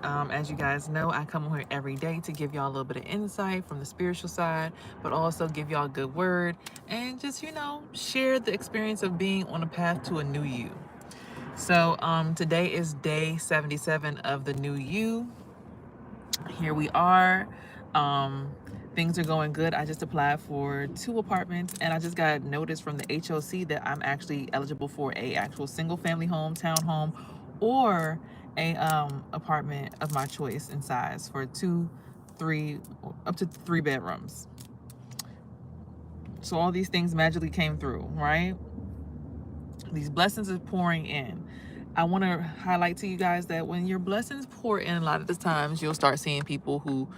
As you guys know, I come on here every day to give y'all a little bit of insight from the spiritual side, but also give y'all a good word and just, share the experience of being on a path to a new you. So today is day 77 of the new you. Here we are. Things are going good. I just applied for 2 apartments, and I just got notice from the HOC that I'm actually eligible for a actual single family home, townhome, or a apartment of my choice in size for 2, 3, up to 3 bedrooms. So all these things magically came through, right? These blessings are pouring in. I want to highlight to you guys that when your blessings pour in, a lot of the times you'll start seeing people who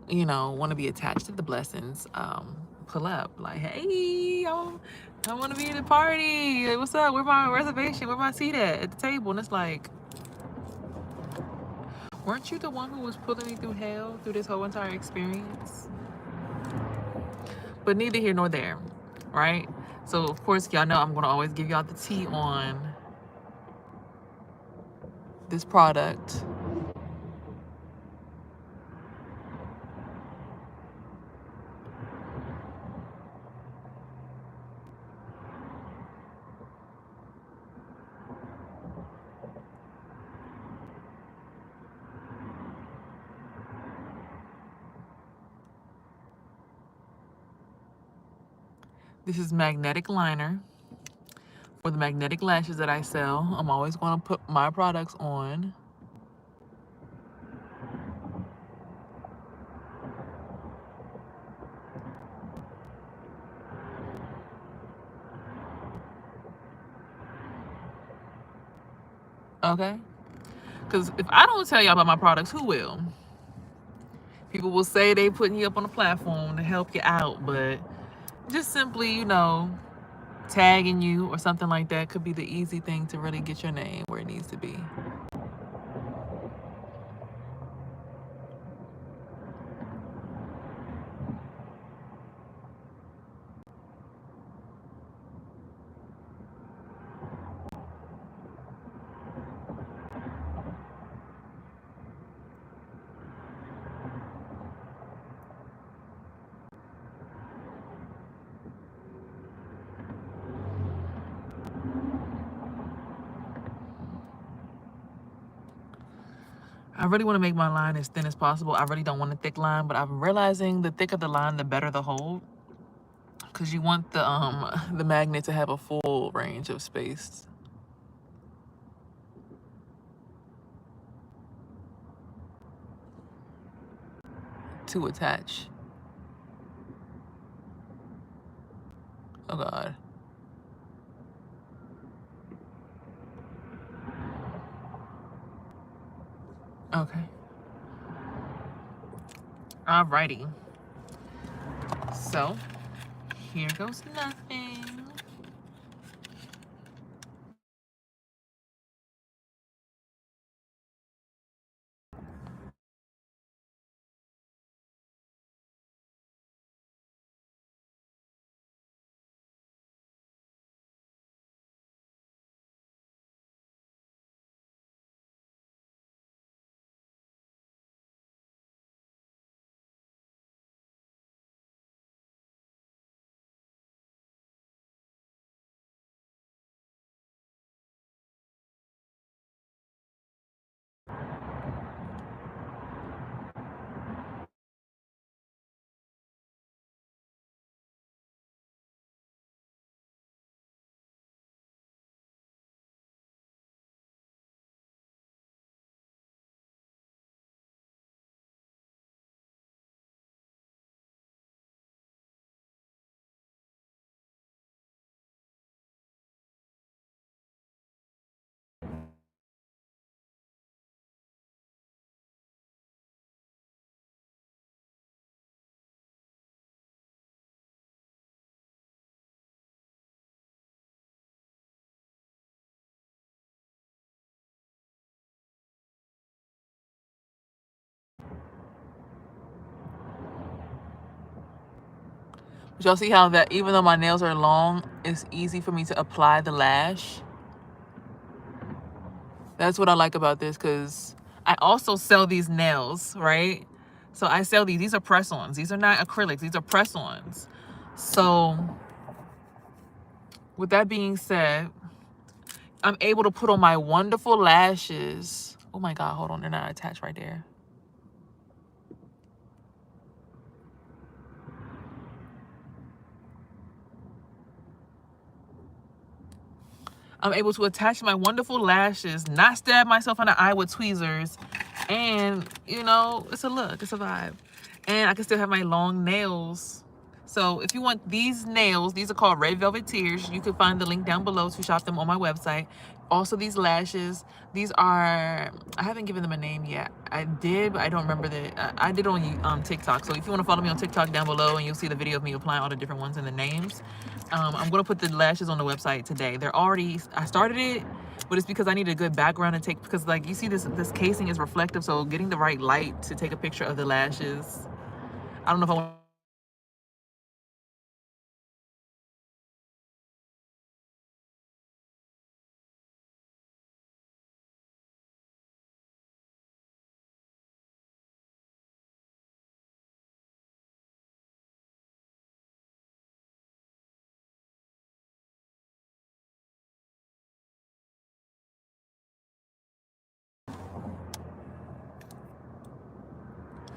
want to be attached to the blessings, pull up like, hey, I want to be in the party. Like, what's up? Where my reservation? Where my seat at the table? And it's like, weren't you the one who was pulling me through hell through this whole entire experience? But neither here nor there, right? So of course, y'all know I'm going to always give y'all the tea on this product. This is magnetic liner for the magnetic lashes that I sell. I'm always going to put my products on. Okay? Because if I don't tell y'all about my products, who will? People will say they putting you up on a platform to help you out, but just simply, tagging you or something like that could be the easy thing to really get your name where it needs to be. I really want to make my line as thin as possible. I really don't want a thick line, but I'm realizing the thicker the line, the better the hold, because you want the magnet to have a full range of space to attach. Oh God. Okay. Alrighty. So here goes nothing. But y'all see how that even though my nails are long, it's easy for me to apply the lash. That's what I like about this, because I also sell these nails, right? So I sell these. These are press-ons. These are not acrylics. These are press-ons. So with that being said, I'm able to put on my wonderful lashes. Oh my God, hold on. They're not attached right there. I'm able to attach my wonderful lashes, not stab myself in the eye with tweezers. And, you know, it's a look, it's a vibe. And I can still have my long nails. So if you want these nails, these are called Red Velvet Tears. You can find the link down below to shop them on my website. Also these lashes, these are, I haven't given them a name yet. I did, but I don't remember I did on TikTok. So if you want to follow me on TikTok down below, and you'll see the video of me applying all the different ones and the names. I'm going to put the lashes on the website today. They're already, I started it, but it's because I need a good background to take, because like you see this casing is reflective. So getting the right light to take a picture of the lashes. I don't know if I want.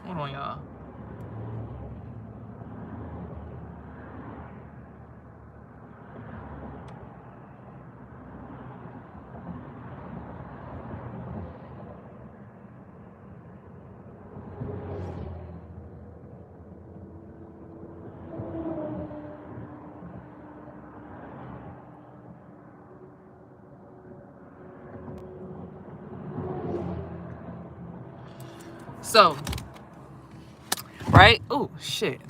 Hold on, y'all. So, right? Oh, shit.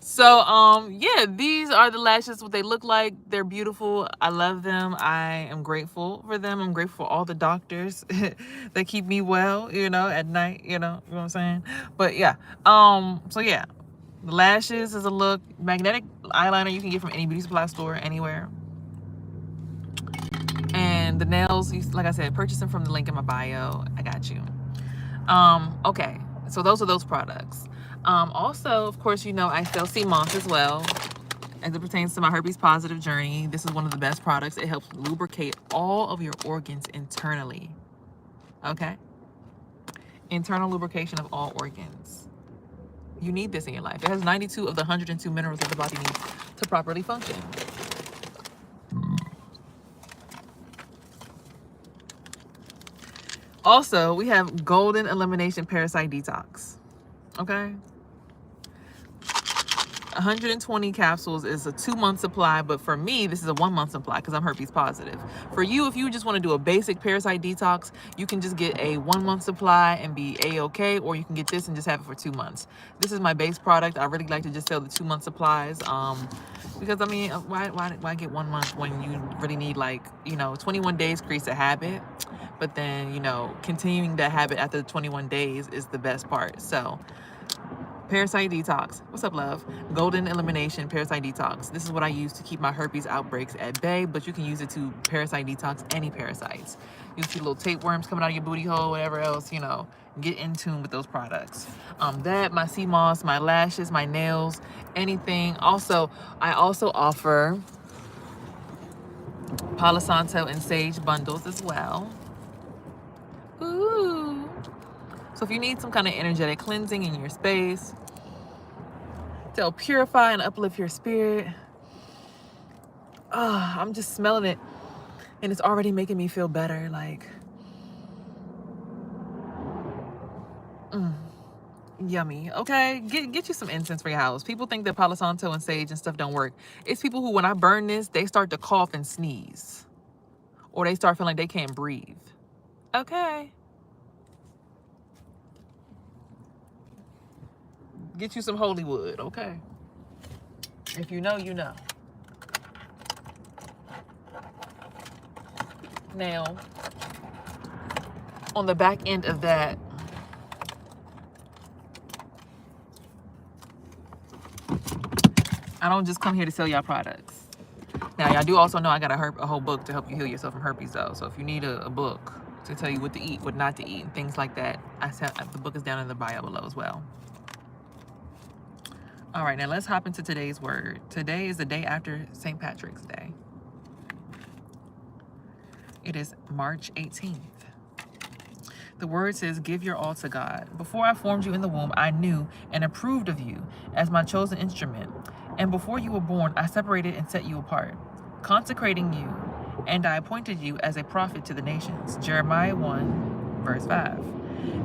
So, yeah, these are the lashes, what they look like. They're beautiful. I love them. I am grateful for them. I'm grateful for all the doctors that keep me well, you know, at night, you know what I'm saying? But yeah, so yeah, the lashes is a look. Magnetic eyeliner you can get from any beauty supply store, anywhere. And the nails, like I said, purchase them from the link in my bio. I got you. Okay, so those are those products. Also, of course, you know, I sell sea moss as well as it pertains to my herpes positive journey. This is one of the best products. It helps lubricate all of your organs internally. Okay? Internal lubrication of all organs. You need this in your life. It has 92 of the 102 minerals that the body needs to properly function. Also, we have Golden Elimination Parasite Detox. Okay? 120 capsules is a 2-month supply, but for me, this is a 1-month supply because I'm herpes positive. For you, if you just want to do a basic parasite detox, you can just get a 1-month supply and be a-okay, or you can get this and just have it for 2 months. This is my base product. I really like to just sell the 2-month supplies, because I mean, why get 1 month when you really need, like, you know, 21 days creates a habit, but then, you know, continuing that habit after the 21 days is the best part. So Parasite Detox. What's up, love? Golden Elimination Parasite Detox. This is what I use to keep my herpes outbreaks at bay, but you can use it to parasite detox any parasites. You see little tapeworms coming out of your booty hole, whatever else, you know, get in tune with those products. That, my sea moss, my lashes, my nails, anything. Also, I also offer Palo Santo and sage bundles as well. Ooh. So if you need some kind of energetic cleansing in your space to help purify and uplift your spirit, I'm just smelling it and it's already making me feel better. Like, yummy. Okay, get you some incense for your house. People think that Palo Santo and sage and stuff don't work. It's people who, when I burn this, they start to cough and sneeze, or they start feeling like they can't breathe. Okay. Get you some holy wood, okay? If you know, you know. Now, on the back end of that, I don't just come here to sell y'all products. Now, y'all do also know I got a whole book to help you heal yourself from herpes, though. So if you need a book, to tell you what to eat, what not to eat, and things like that. The book is down in the bio below as well. All right, now let's hop into today's word. Today is the day after St. Patrick's Day. It is March 18th. The word says, give your all to God. Before I formed you in the womb, I knew and approved of you as my chosen instrument. And before you were born, I separated and set you apart, consecrating you, and I appointed you as a prophet to the nations. Jeremiah 1, verse 5.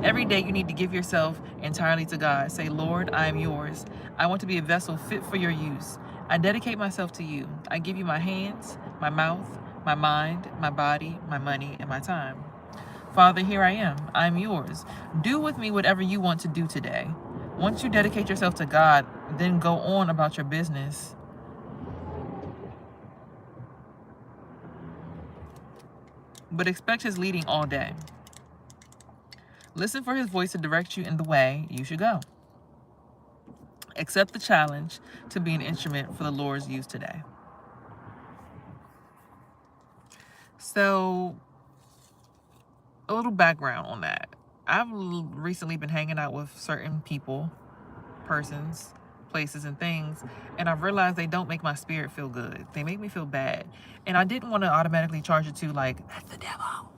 Every day you need to give yourself entirely to God. Say, Lord, I am yours. I want to be a vessel fit for your use. I dedicate myself to you. I give you my hands, my mouth, my mind, my body, my money, and my time. Father, here I am. I'm yours. Do with me whatever you want to do today. Once you dedicate yourself to God, then go on about your business. But expect his leading all day. Listen for his voice to direct you in the way you should go. Accept the challenge to be an instrument for the Lord's use today. So, a little background on that. I've recently been hanging out with certain people, persons, places, and things, and I've realized they don't make my spirit feel good. They make me feel bad. And I didn't want to automatically charge it to, like, that's the devil,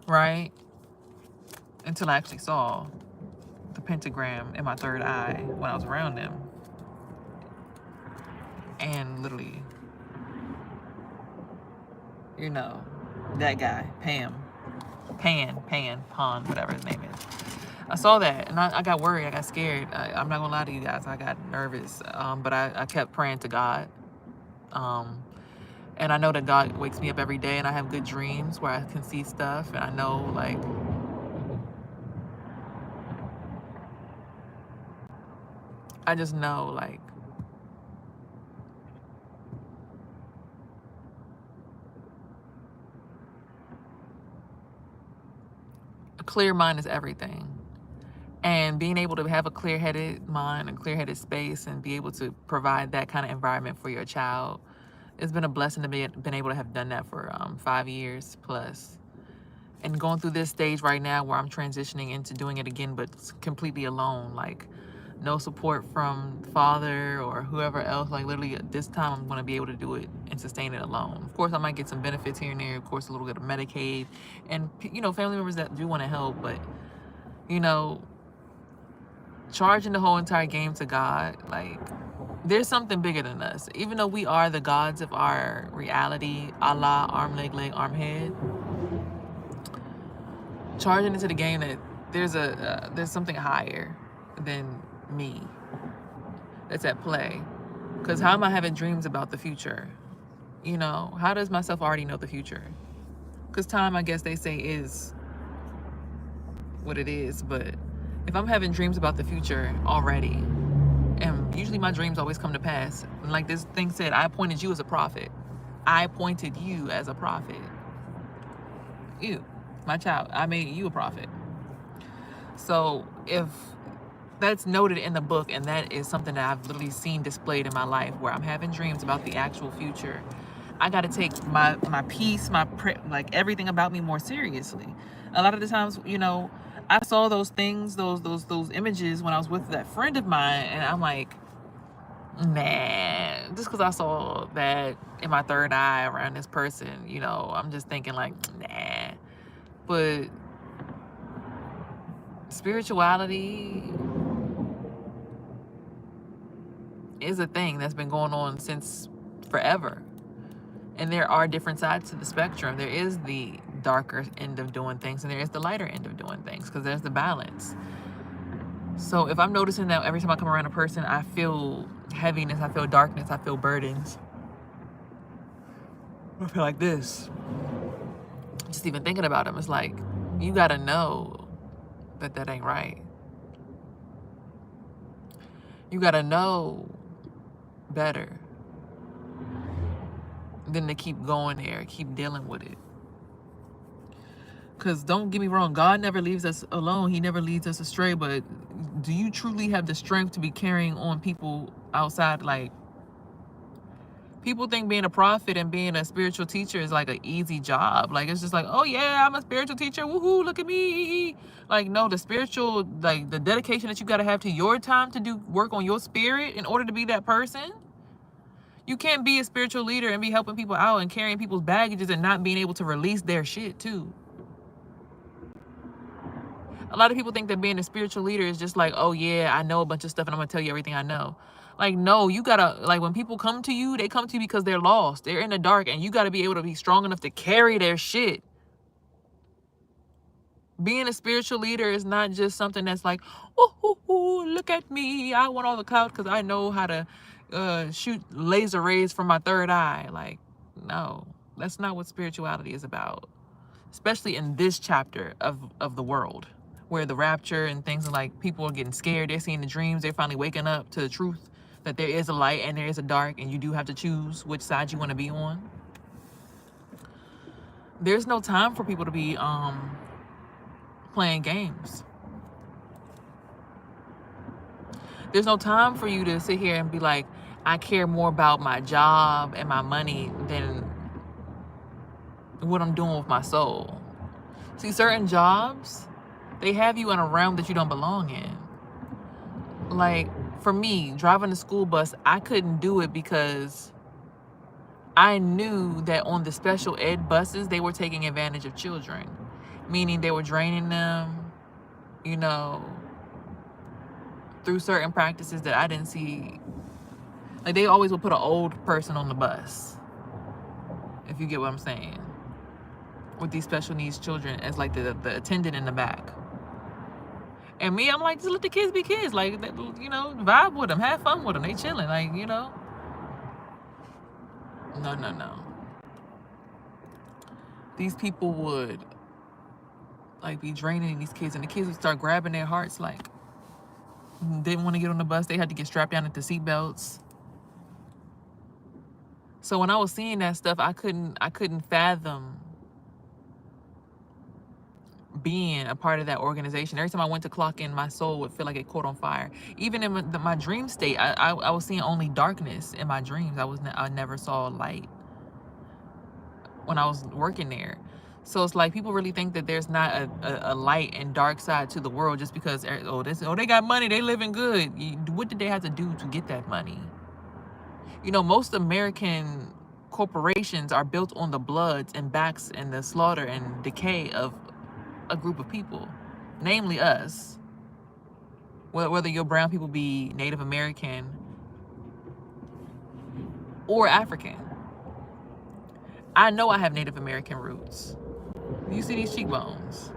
right? Until I actually saw the pentagram in my third eye when I was around them. And literally, you know, that guy, Pan, whatever his name is. I saw that and I got worried. I got scared. I'm not gonna lie to you guys. I got nervous. But I kept praying to God. And I know that God wakes me up every day and I have good dreams where I can see stuff. And I know, like, I just know, like, a clear mind is everything. And being able to have a clear-headed mind and clear-headed space and be able to provide that kind of environment for your child, it's been a blessing to be been able to have done that for 5 years plus. And going through this stage right now where I'm transitioning into doing it again, but completely alone, like no support from father or whoever else. Like literally this time I'm going to be able to do it and sustain it alone. Of course, I might get some benefits here and there. Of course, a little bit of Medicaid and, you know, family members that do want to help. But, you know, charging the whole entire game to God, like, there's something bigger than us. Even though we are the gods of our reality, Allah, arm, leg, arm, head, charging into the game that there's something higher than me that's at play. Because how am I having dreams about the future? You know, how does myself already know the future? Because time, I guess they say, is what it is. But if I'm having dreams about the future already, and usually my dreams always come to pass, and like this thing said, I appointed you as a prophet. I appointed you as a prophet. You, my child, I made you a prophet. So if that's noted in the book, and that is something that I've literally seen displayed in my life, where I'm having dreams about the actual future, I got to take my peace, like everything about me more seriously. A lot of the times, you know, I saw those things, those images when I was with that friend of mine, and I'm like, nah, just because I saw that in my third eye around this person, you know, I'm just thinking like, nah. But spirituality is a thing that's been going on since forever. And there are different sides to the spectrum. There is the darker end of doing things, and there is the lighter end of doing things, because there's the balance. So if I'm noticing that every time I come around a person, I feel heaviness, I feel darkness, I feel burdens, I feel like this, just even thinking about them, it's like, you got to know that that ain't right. You got to know better than to keep going there, keep dealing with it. Because don't get me wrong, God never leaves us alone. He never leads us astray. But do you truly have the strength to be carrying on people outside, like People think being a prophet and being a spiritual teacher is like an easy job. Like, it's just like, oh yeah, I'm a spiritual teacher. Woohoo, look at me. Like, no, the spiritual, like the dedication that you got to have to your time to do work on your spirit in order to be that person. You can't be a spiritual leader and be helping people out and carrying people's baggages and not being able to release their shit too. A lot of people think that being a spiritual leader is just like, oh yeah, I know a bunch of stuff and I'm gonna tell you everything I know. Like, no, you gotta, like, when people come to you, they come to you because they're lost. They're in the dark, and you gotta be able to be strong enough to carry their shit. Being a spiritual leader is not just something that's like, oh, look at me. I want all the clout because I know how to shoot laser rays from my third eye. Like, no, that's not what spirituality is about. Especially in this chapter of the world, where the rapture and things like people are getting scared. They're seeing the dreams. They're finally waking up to the truth that there is a light and there is a dark, and you do have to choose which side you want to be on. There's no time for people to be playing games. There's no time for you to sit here and be like, I care more about my job and my money than what I'm doing with my soul. See, certain jobs, they have you in a realm that you don't belong in. Like, for me, driving the school bus, I couldn't do it because I knew that on the special ed buses, they were taking advantage of children. Meaning they were draining them, you know, through certain practices that I didn't see. Like, they always would put an old person on the bus, if you get what I'm saying, with these special needs children as like the attendant in the back. And me, I'm like, just let the kids be kids. Like, you know, vibe with them, have fun with them. They chilling, like, you know. No. These people would, like, be draining these kids, and the kids would start grabbing their hearts, like, didn't want to get on the bus. They had to get strapped down at the seatbelts. So when I was seeing that stuff, I couldn't fathom being a part of that organization. Every time I went to clock in, my soul would feel like it caught on fire. Even in my dream state, I was seeing only darkness in my dreams. I never saw light when I was working there. So it's like people really think that there's not a light and dark side to the world just because they got money, they living good. What did they have to do to get that money? You know, most American corporations are built on the bloods and backs and the slaughter and decay of a group of people, namely us. Whether your brown people be Native American or African. I know I have Native American roots. You see these cheekbones?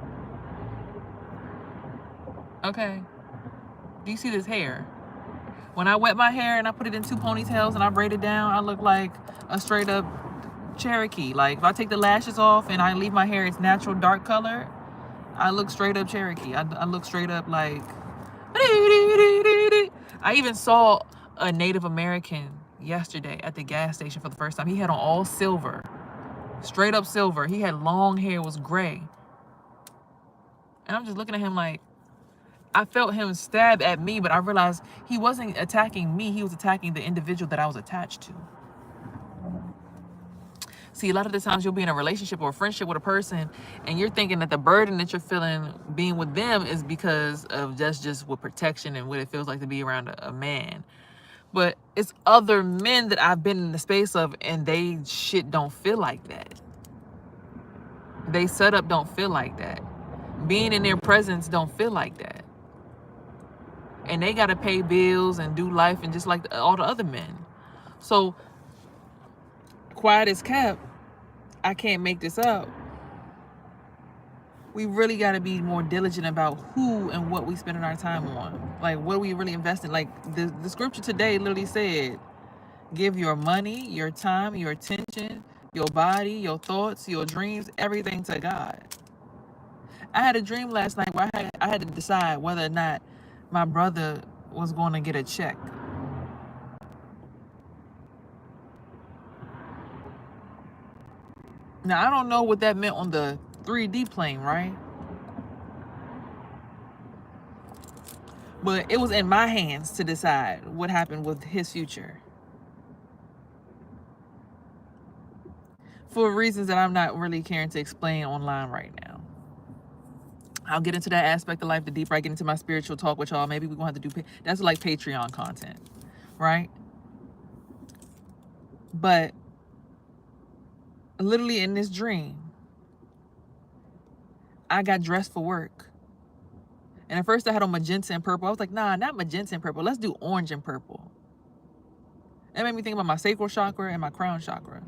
Okay. Do you see this hair? When I wet my hair and I put it in 2 ponytails and I braid it down, I look like a straight up Cherokee. Like, if I take the lashes off and I leave my hair its natural dark color, I look straight up Cherokee. I look straight up like... I even saw a Native American yesterday at the gas station for the first time. He had on all silver. Straight up silver. He had long hair, was gray. And I'm just looking at him like, I felt him stab at me, but I realized he wasn't attacking me. He was attacking the individual that I was attached to. See, a lot of the times you'll be in a relationship or a friendship with a person and you're thinking that the burden that you're feeling being with them is because of just with protection and what it feels like to be around a man. But it's other men that I've been in the space of, and they shit don't feel like that. They setup don't feel like that. Being in their presence don't feel like that. And they got to pay bills and do life and just like all the other men. So, quiet as kept, I can't make this up. We really got to be more diligent about who and what we spending our time on. Like, what we really invest in. Like, the scripture today literally said, give your money, your time, your attention, your body, your thoughts, your dreams, everything to God. I had a dream last night where I had to decide whether or not my brother was going to get a check. Now, I don't know what that meant on the 3D plane, right? But it was in my hands to decide what happened with his future. for reasons that I'm not really caring to explain online right now. I'll get into that aspect of life the deeper I get into my spiritual talk with y'all. Maybe we're going to have to do, that's like Patreon content, right? But literally in this dream, I got dressed for work. And at first I had on magenta and purple. I was like, nah, not magenta and purple. Let's do orange and purple. It made me think about my sacral chakra and my crown chakra.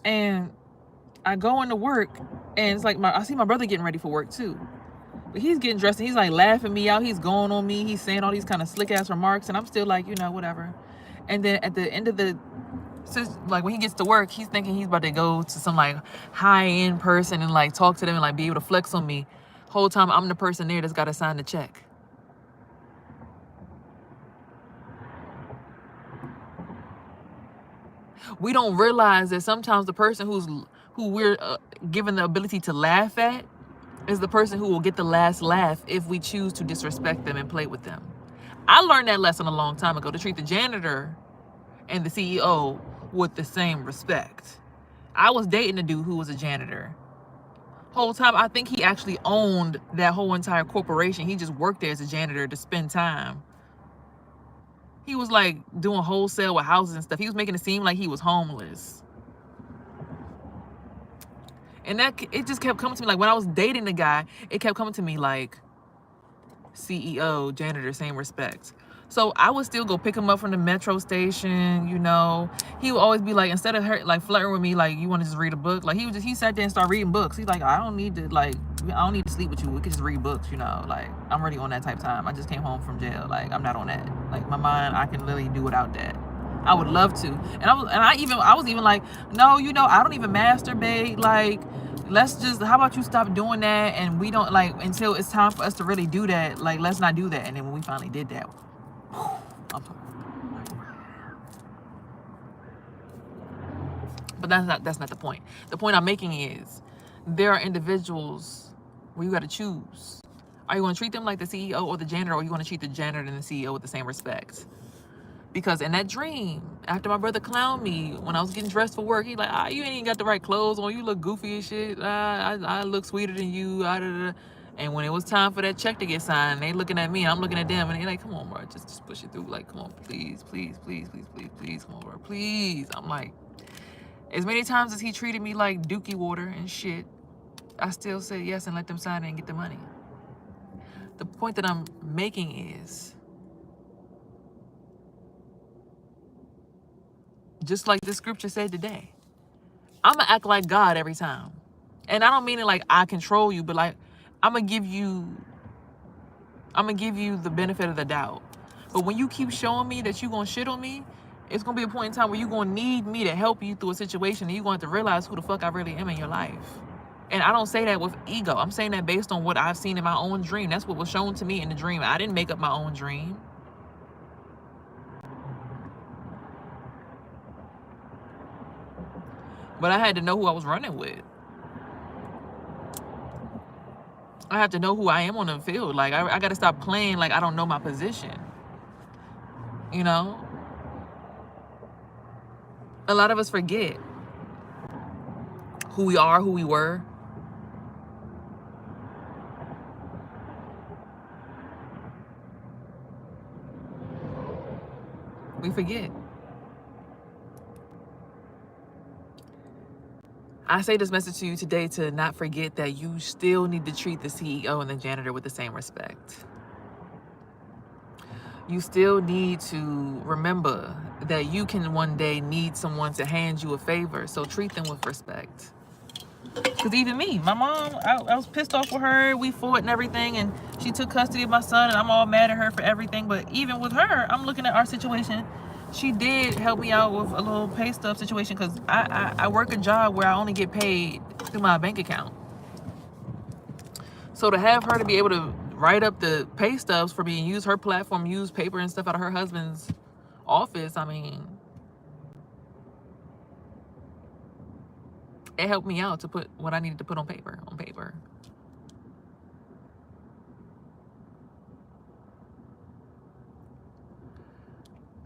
And I go into work, and it's like I see my brother getting ready for work too. But he's getting dressed, and he's like laughing me out. He's going on me. He's saying all these kind of slick ass remarks, and I'm still like, whatever. And then at the end of the, like when he gets to work, he's thinking he's about to go to some like high end person and like talk to them and like be able to flex on me. Whole time I'm the person there that's got to sign the check. We don't realize that sometimes the person who we're given the ability to laugh at is the person who will get the last laugh if we choose to disrespect them and play with them. I learned that lesson a long time ago, to treat the janitor and the CEO with the same respect. I was dating a dude who was a janitor. Whole time I think he actually owned that whole entire corporation. He just worked there as a janitor to spend time. He was like doing wholesale with houses and stuff. He was making it seem like he was homeless. And that, it just kept coming to me, like when I was dating the guy, it kept coming to me like CEO, janitor, same respect. So I would still go pick him up from the metro station, He would always be like, instead of her like flirting with me, like, you want to just read a book? Like he sat there and started reading books. He's like, I don't need to sleep with you. We could just read books, Like, I'm already on that type of time. I just came home from jail. Like, I'm not on that. Like, my mind, I can literally do without that. I would love to. And I was even like, no, I don't even masturbate. Like, how about you stop doing that? And we don't, like, until it's time for us to really do that, like, let's not do that. And then when we finally did that, but that's not the point. The point I'm making is there are individuals where you got to choose. Are you going to treat them like the CEO or the janitor, or are you going to treat the janitor and the CEO with the same respect? Because in that dream, after my brother clowned me when I was getting dressed for work, he's like, you ain't even got the right clothes on. You look goofy as shit. I look sweeter than you. And when it was time for that check to get signed, they looking at me, and I'm looking at them, and they're like, come on, bro, just push it through. Like, come on, please, come on, bro, please. I'm like, as many times as he treated me like dookie water and shit, I still said yes and let them sign it and get the money. The point that I'm making is, just like the scripture said today, I'm going to act like God every time. And I don't mean it like I control you, but like I'm going to give you the benefit of the doubt. But when you keep showing me that you're going to shit on me, it's going to be a point in time where you're going to need me to help you through a situation, and you're going to have to realize who the fuck I really am in your life. And I don't say that with ego. I'm saying that based on what I've seen in my own dream. That's what was shown to me in the dream. I didn't make up my own dream. But I had to know who I was running with. I have to know who I am on the field. Like, I got to stop playing like I don't know my position. A lot of us forget who we are, who we were. We forget. I say this message to you today to not forget that you still need to treat the CEO and the janitor with the same respect. You still need to remember that you can one day need someone to hand you a favor, so treat them with respect. Because even me, my mom, I was pissed off with her. We fought and everything, and she took custody of my son, and I'm all mad at her for everything. But even with her, I'm looking at our situation. She did help me out with a little pay stub situation, because I work a job where I only get paid through my bank account. So to have her to be able to write up the pay stubs for me and use her platform, use paper and stuff out of her husband's office, I mean, it helped me out to put what I needed to put on paper.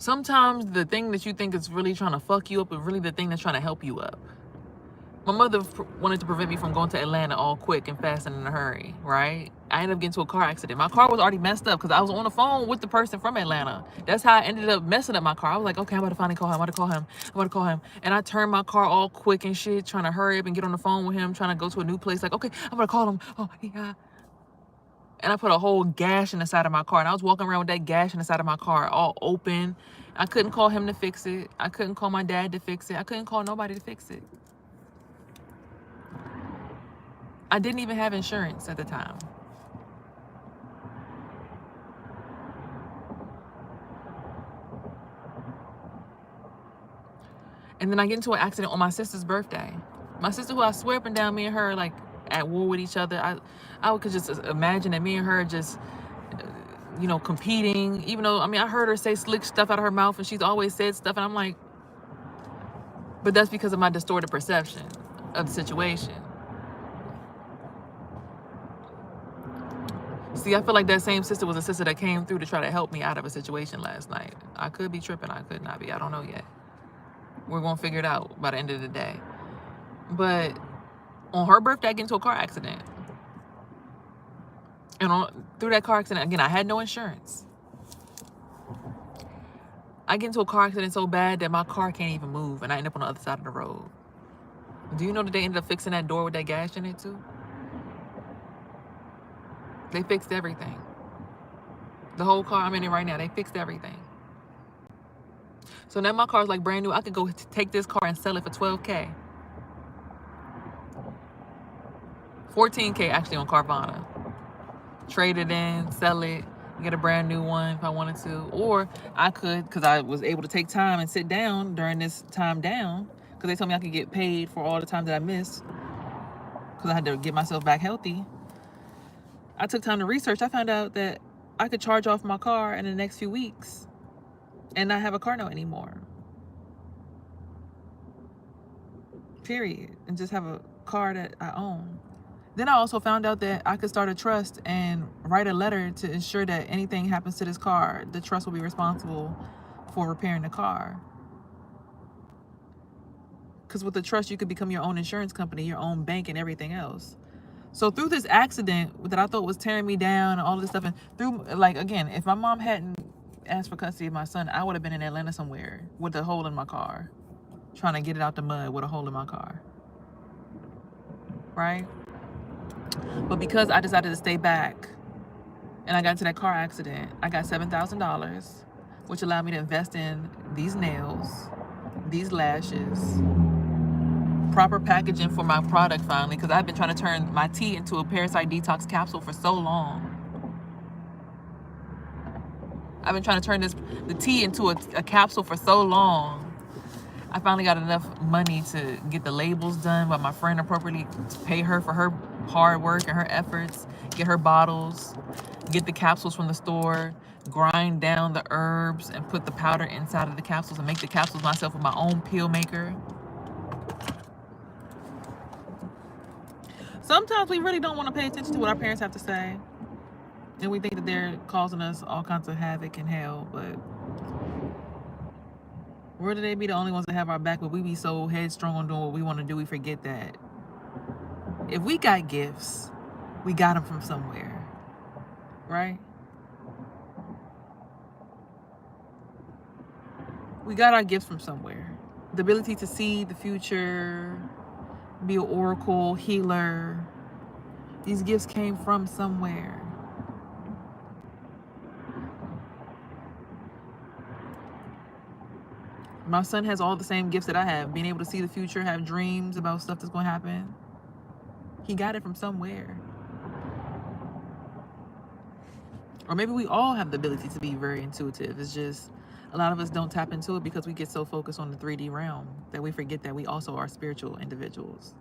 Sometimes the thing that you think is really trying to fuck you up is really the thing that's trying to help you up. My mother wanted to prevent me from going to Atlanta all quick and fast and in a hurry, right? I ended up getting into a car accident. My car was already messed up because I was on the phone with the person from Atlanta. That's how I ended up messing up my car. I was like, okay, I'm about to finally call him. I'm about to call him. I'm about to call him. And I turned my car all quick and shit, trying to hurry up and get on the phone with him, trying to go to a new place. Like, okay, I'm going to call him. Oh, yeah. And I put a whole gash in the side of my car. And I was walking around with that gash in the side of my car, all open. I couldn't call him to fix it. I couldn't call my dad to fix it. I couldn't call nobody to fix it. I didn't even have insurance at the time. And then I get into an accident on my sister's birthday. My sister, who I swear up and down, me and her like at war with each other. I could just imagine that me and her just, you know, competing. Even though, I mean, I heard her say slick stuff out of her mouth, and she's always said stuff, and I'm like, but that's because of my distorted perception of the situation. See, I feel like that same sister was a sister that came through to try to help me out of a situation last night. I could be tripping. I could not be. I don't know yet. We're going to figure it out by the end of the day. But on her birthday, I get into a car accident. And through that car accident, again, I had no insurance. I get into a car accident so bad that my car can't even move, and I end up on the other side of the road. Do you know that they ended up fixing that door with that gash in it too? They fixed everything. The whole car I'm in it right now, they fixed everything. So now my car's like brand new. I could go take this car and sell it for $12K. $14K actually on Carvana. Trade it in, sell it, get a brand new one if I wanted to. Or I could, because I was able to take time and sit down during this time down, because they told me I could get paid for all the time that I missed, because I had to get myself back healthy. I took time to research. I found out that I could charge off my car in the next few weeks and not have a car note anymore. Period. And just have a car that I own. Then I also found out that I could start a trust and write a letter to ensure that anything happens to this car, the trust will be responsible for repairing the car. Because with the trust, you could become your own insurance company, your own bank, and everything else. So through this accident that I thought was tearing me down and all this stuff, and through, like, again, if my mom hadn't asked for custody of my son, I would have been in Atlanta somewhere with a hole in my car, trying to get it out the mud with a hole in my car. Right? But because I decided to stay back and I got into that car accident, I got $7,000, which allowed me to invest in these nails, these lashes, proper packaging for my product finally, because I've been trying to turn my tea into a parasite detox capsule for so long. I've been trying to turn the tea into a capsule for so long. I finally got enough money to get the labels done by my friend appropriately, pay her for her hard work and her efforts, get her bottles, get the capsules from the store, grind down the herbs and put the powder inside of the capsules and make the capsules myself with my own pill maker. Sometimes we really don't want to pay attention to what our parents have to say. And we think that they're causing us all kinds of havoc and hell, but where do they be the only ones that have our back, but we be so headstrong on doing what we want to do, we forget that if we got gifts, we got them from somewhere, right? We got our gifts from somewhere. The ability to see the future, be an oracle, healer. These gifts came from somewhere. My son has all the same gifts that I have. Being able to see the future, have dreams about stuff that's going to happen. He got it from somewhere. Or maybe we all have the ability to be very intuitive. It's just a lot of us don't tap into it because we get so focused on the 3D realm that we forget that we also are spiritual individuals.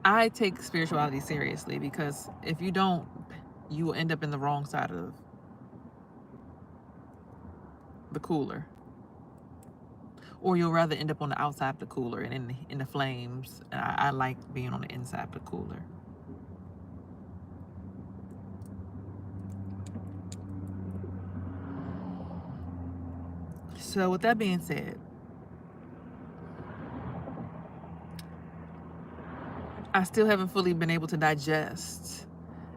I take spirituality seriously because if you don't, you will end up in the wrong side of the cooler. Or you'll rather end up on the outside of the cooler and in the flames. I like being on the inside of the cooler. So with that being said, I still haven't fully been able to digest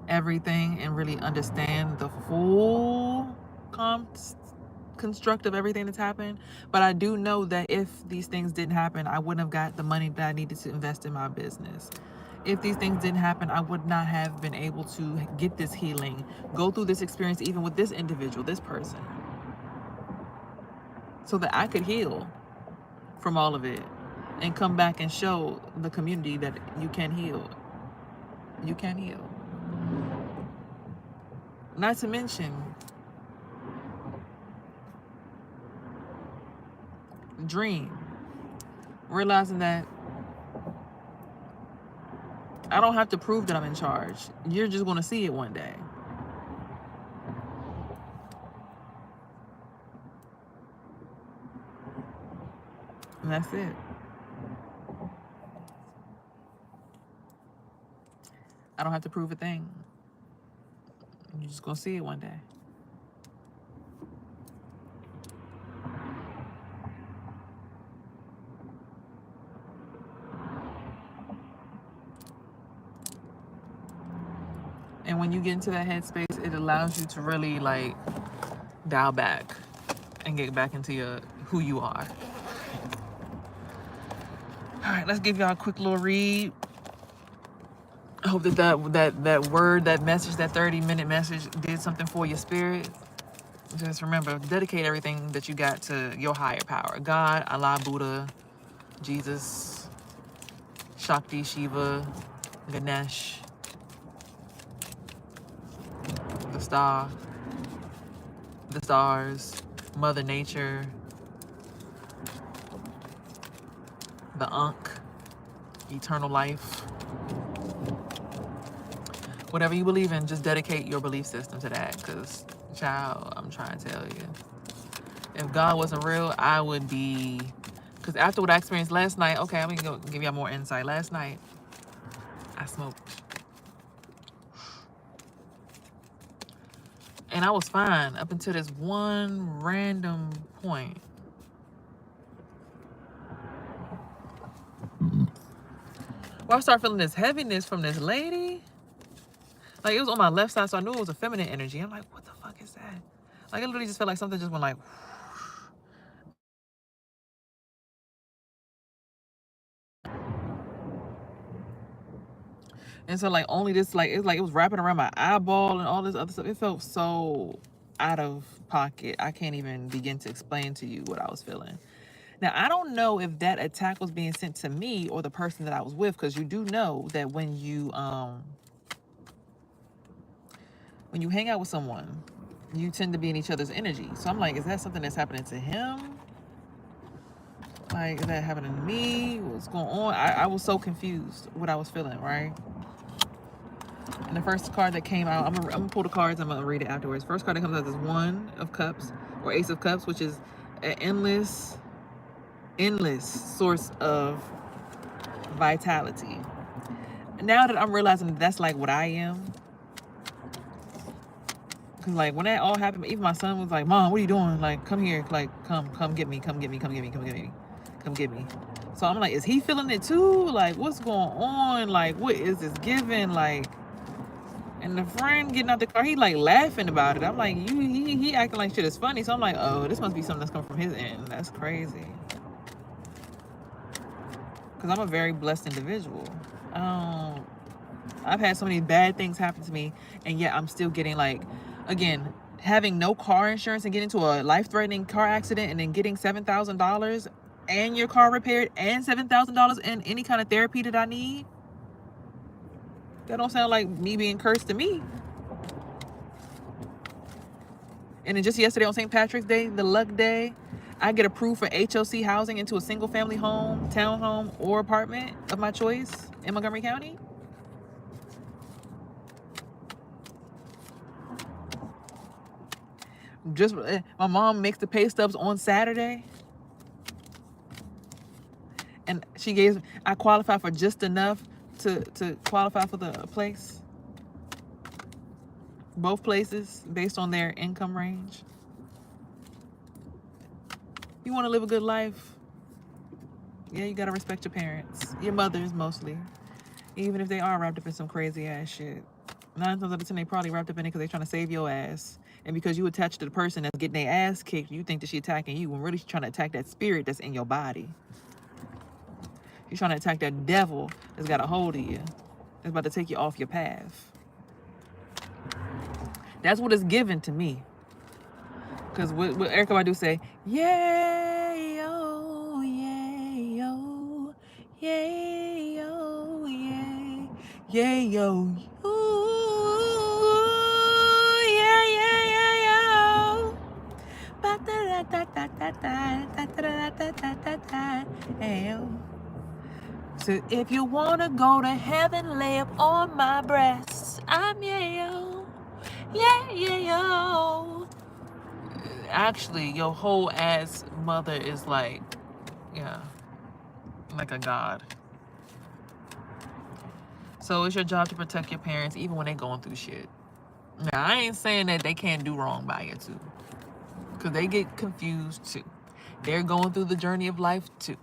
everything and really understand the full construct of everything that's happened. But I do know that if these things didn't happen, I wouldn't have got the money that I needed to invest in my business. If these things didn't happen, I would not have been able to get this healing, go through this experience, even with this individual, this person, so that I could heal from all of it and come back and show the community that you can heal. You can heal. Not to mention, dream. Realizing that I don't have to prove that I'm in charge. You're just going to see it one day. And that's it. I don't have to prove a thing. You're just going to see it one day. And when you get into that headspace, it allows you to really like dial back and get back into who you are. All right, let's give y'all a quick little read. I hope that word, that message, that 30-minute message did something for your spirit. Just remember, dedicate everything that you got to your higher power. God, Allah, Buddha, Jesus, Shakti, Shiva, Ganesh, the star, the stars, Mother Nature, the Ankh, eternal life. Whatever you believe in, just dedicate your belief system to that. Because, child, I'm trying to tell you, if God wasn't real, I would be... Because after what I experienced last night, okay, I'm going to go give y'all more insight. Last night, I smoked. And I was fine up until this one random point. Well, I started feeling this heaviness from this lady. Like, it was on my left side, so I knew it was a feminine energy. I'm like, what the fuck is that? Like, it literally just felt like something just went like... And so, like, only this, like, it's like it was wrapping around my eyeball and all this other stuff. It felt so out of pocket. I can't even begin to explain to you what I was feeling. Now, I don't know if that attack was being sent to me or the person that I was with, because you do know that when you hang out with someone, you tend to be in each other's energy. So I'm like, is that something that's happening to him? Like, is that happening to me? What's going on? I was so confused what I was feeling, right? And the first card that came out, I'm gonna pull the cards, I'm gonna read it afterwards. First card that comes out is One of Cups, or Ace of Cups, which is an endless source of vitality. Now that I'm realizing that's like what I am, because like when that all happened, even my son was like, Mom, what are you doing? Like, come here, like, come get me, come get me, come get me, come get me, come get me. So I'm like, is he feeling it too? Like, what's going on? Like, what is this giving? Like, and the friend getting out the car, he like laughing about it. I'm like, he acting like shit is funny. So I'm like, oh, this must be something that's coming from his end. That's crazy. Because I'm a very blessed individual. I've had so many bad things happen to me, and yet I'm still getting, like, again, having no car insurance and getting into a life-threatening car accident and then getting $7,000 and your car repaired and $7,000 in any kind of therapy that I need. That don't sound like me being cursed to me. And then just yesterday on St. Patrick's Day, the luck day, I get approved for HOC housing into a single family home, townhome, or apartment of my choice in Montgomery County. Just my mom makes the pay stubs on Saturday, and I qualify for just enough to qualify for the place. Both places based on their income range. You want to live a good life? Yeah, you got to respect your parents. Your mothers, mostly. Even if they are wrapped up in some crazy ass shit. 9 times out of 10, they probably wrapped up in it because they're trying to save your ass. And because you attached to the person that's getting their ass kicked, you think that she's attacking you when really she's trying to attack that spirit that's in your body. She's trying to attack that devil that's got a hold of you. That's about to take you off your path. That's what it's given to me. Because what Erykah Badu say, yay, yo, yay, yo, yay, yo, yay, yay, yo, ooh, yeah, yeah, yeah, yo. Hey, yo. So if you wanna go to heaven, lay up on my breast. I'm yo, yeah, yeah, yo. Actually, your whole ass mother is like, yeah, like a god. So it's your job to protect your parents even when they going through shit. Now, I ain't saying that they can't do wrong by you too, because they get confused too. They're going through the journey of life too.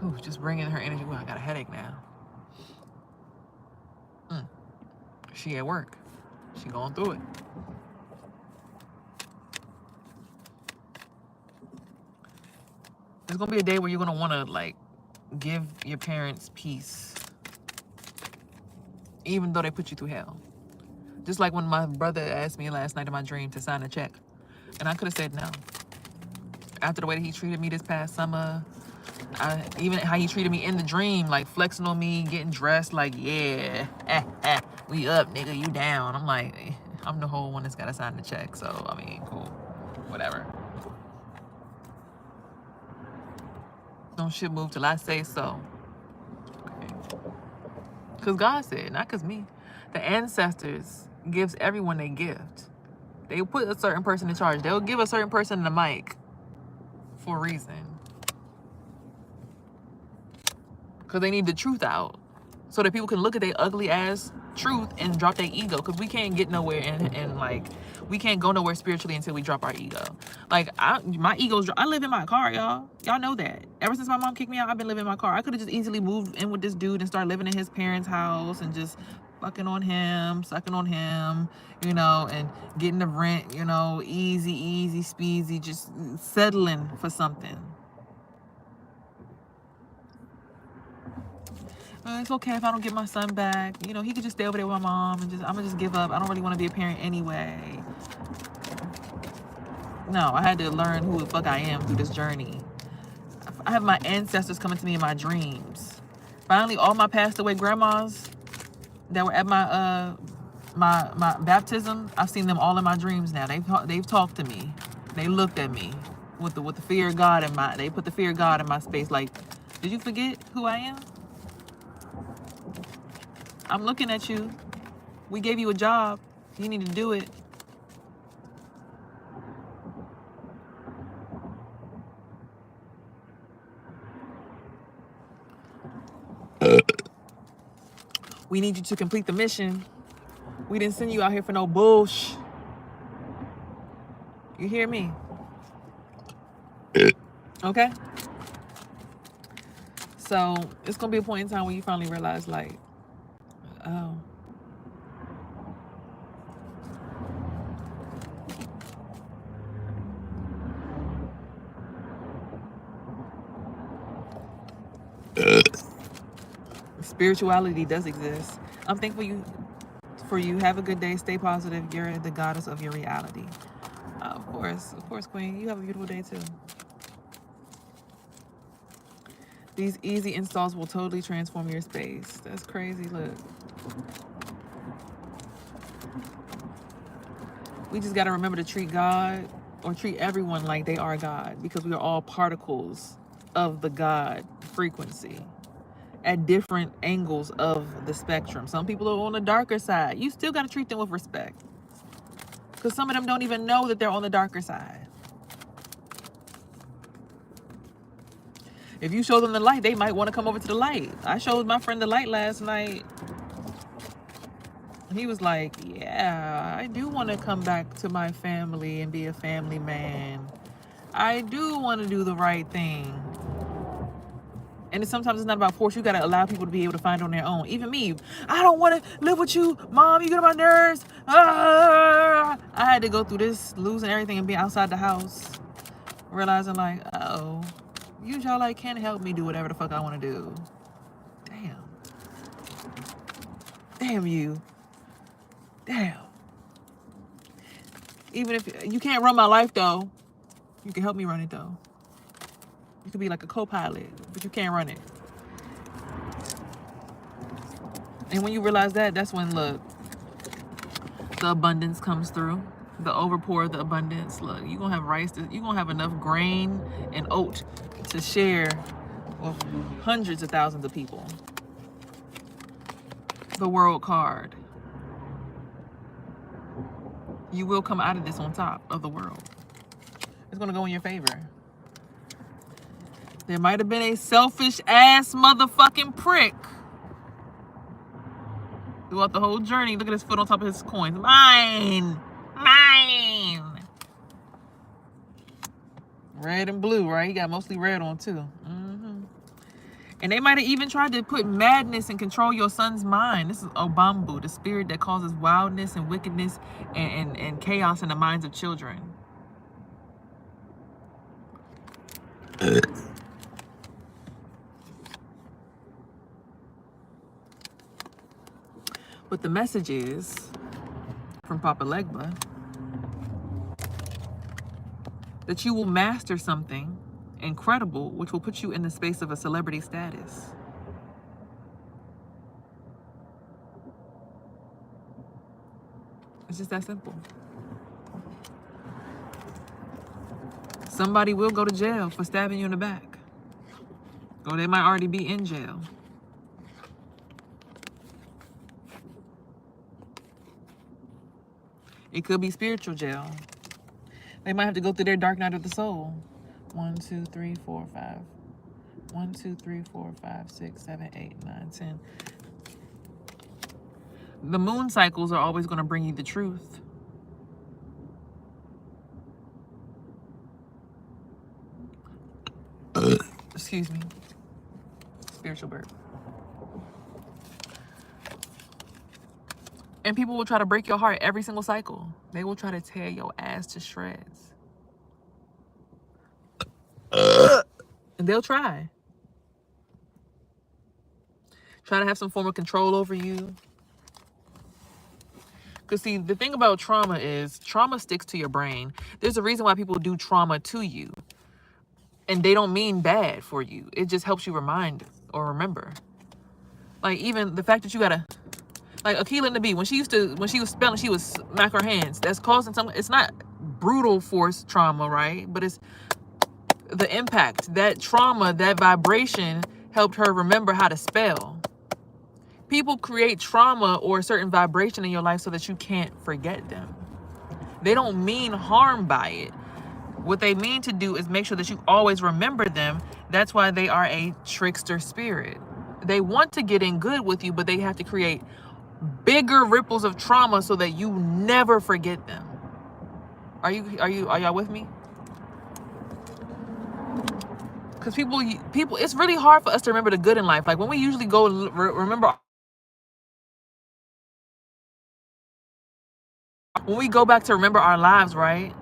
Ooh, just bringing her energy. Well, I got a headache now. She at work. She going through it. There's gonna be a day where you're gonna wanna like give your parents peace, even though they put you through hell. Just like when my brother asked me last night in my dream to sign a check, and I could have said no. After the way that he treated me this past summer, even how he treated me in the dream, like flexing on me, getting dressed, like, yeah, we up, nigga, you down. I'm like, I'm the whole one that's gotta sign the check, so I mean, cool, whatever. Don't shit move till I say so. Okay. Because God said, not because me. The ancestors gives everyone a gift. They put a certain person in charge. They'll give a certain person the mic for a reason. Because they need the truth out. So that people can look at their ugly ass truth and drop their ego. Because we can't get nowhere and like, we can't go nowhere spiritually until we drop our ego. Like, my ego's, I live in my car, y'all. Y'all know that. Ever since my mom kicked me out, I've been living in my car. I could have just easily moved in with this dude and start living in his parents' house and just fucking on him, sucking on him, you know, and getting the rent, you know, easy, speezy, just settling for something. It's okay if I don't get my son back. You know, he could just stay over there with my mom and I'm gonna just give up. I don't really want to be a parent anyway. No, I had to learn who the fuck I am through this journey. I have my ancestors coming to me in my dreams. Finally, all my passed away grandmas that were at my my baptism, I've seen them all in my dreams now. They've talked to me. They looked at me with the fear of God in my. They put the fear of God in my space. Like, did you forget who I am? I'm looking at you. We gave you a job. You need to do it. We need you to complete the mission. We didn't send you out here for no bullshit. You hear me? Okay? So it's going to be a point in time when you finally realize, like, oh. Spirituality does exist. I'm thankful for you. Have a good day. Stay positive. You're the goddess of your reality. Of course, Queen. You have a beautiful day too. These easy installs will totally transform your space. That's crazy. Look. We just got to remember to treat God or treat everyone like they are God, because we are all particles of the God frequency at different angles of the spectrum. Some people are on the darker side. You still got to treat them with respect, because some of them don't even know that they're on the darker side. If you show them the light, they might want to come over to the light. I showed my friend the light last night. He was like, yeah, I do want to come back to my family and be a family man. I do want to do the right thing. And sometimes it's not about force. You got to allow people to be able to find it on their own. Even me, I don't want to live with you. Mom, you get on my nerves. I had to go through this, losing everything and being outside the house. Realizing like, oh, you y'all like can't help me do whatever the fuck I want to do. Damn. Damn you. Damn. Even if you can't run my life though, you can help me run it though. You could be like a co-pilot, but you can't run it. And when you realize that, that's when, look, the abundance comes through. The overpour of the abundance. Look, you're going to have rice. You're going to have enough grain and oat to share with hundreds of thousands of people. The world card. You will come out of this on top of the world. It's going to go in your favor. There might have been a selfish ass motherfucking prick throughout the whole journey. Look at his foot on top of his coins. Mine. Red and blue, right? He got mostly red on too. And they might have even tried to put madness and control your son's mind. This is Obambu, the spirit that causes wildness and wickedness and chaos in the minds of children. But the message is from Papa Legba that you will master something incredible, which will put you in the space of a celebrity status. It's just that simple. Somebody will go to jail for stabbing you in the back. Or they might already be in jail. It could be spiritual jail. They might have to go through their dark night of the soul. 1, 2, 3, 4, 5. 1, 2, 3, 4, 5, 6, 7, 8, 9, 10. The moon cycles are always going to bring you the truth. Excuse me. Spiritual birth. And people will try to break your heart every single cycle. They will try to tear your ass to shreds. And they'll try. Try to have some form of control over you. Because see, the thing about trauma is trauma sticks to your brain. There's a reason why people do trauma to you. And they don't mean bad for you. It just helps you remind or remember. Like even the fact that you gotta, like Akilah and the Bee, when she was spelling, she would smack her hands. That's causing something. It's not brutal force trauma, right? But it's the impact. That trauma, that vibration helped her remember how to spell. People create trauma or a certain vibration in your life so that you can't forget them. They don't mean harm by it. What they mean to do is make sure that you always remember them. That's why they are a trickster spirit. They want to get in good with you, but they have to create bigger ripples of trauma so that you never forget them. Are y'all with me? Because people, it's really hard for us to remember the good in life. Like when we usually go remember, when we go back to remember our lives, right?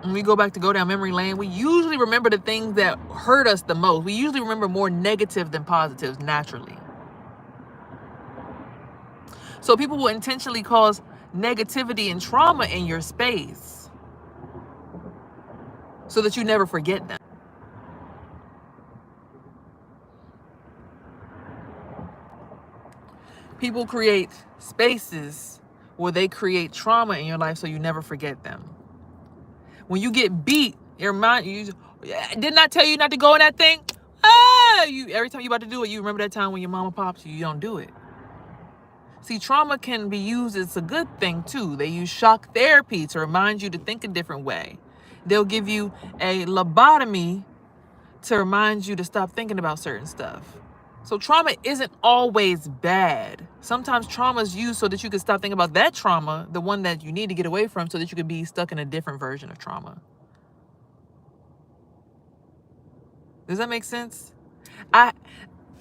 When we go back to go down memory lane, we usually remember the things that hurt us the most. We usually remember more negative than positives naturally. So people will intentionally cause negativity and trauma in your space so that you never forget them. People create spaces where they create trauma in your life so you never forget them. When you get beat, your mind, didn't I tell you not to go in that thing? Every time you about to do it, you remember that time when your mama pops you, you don't do it. See, trauma can be used as a good thing too. They use shock therapy to remind you to think a different way. They'll give you a lobotomy to remind you to stop thinking about certain stuff. So trauma isn't always bad. Sometimes trauma is used so that you can stop thinking about that trauma, the one that you need to get away from, so that you can be stuck in a different version of trauma. Does that make sense? I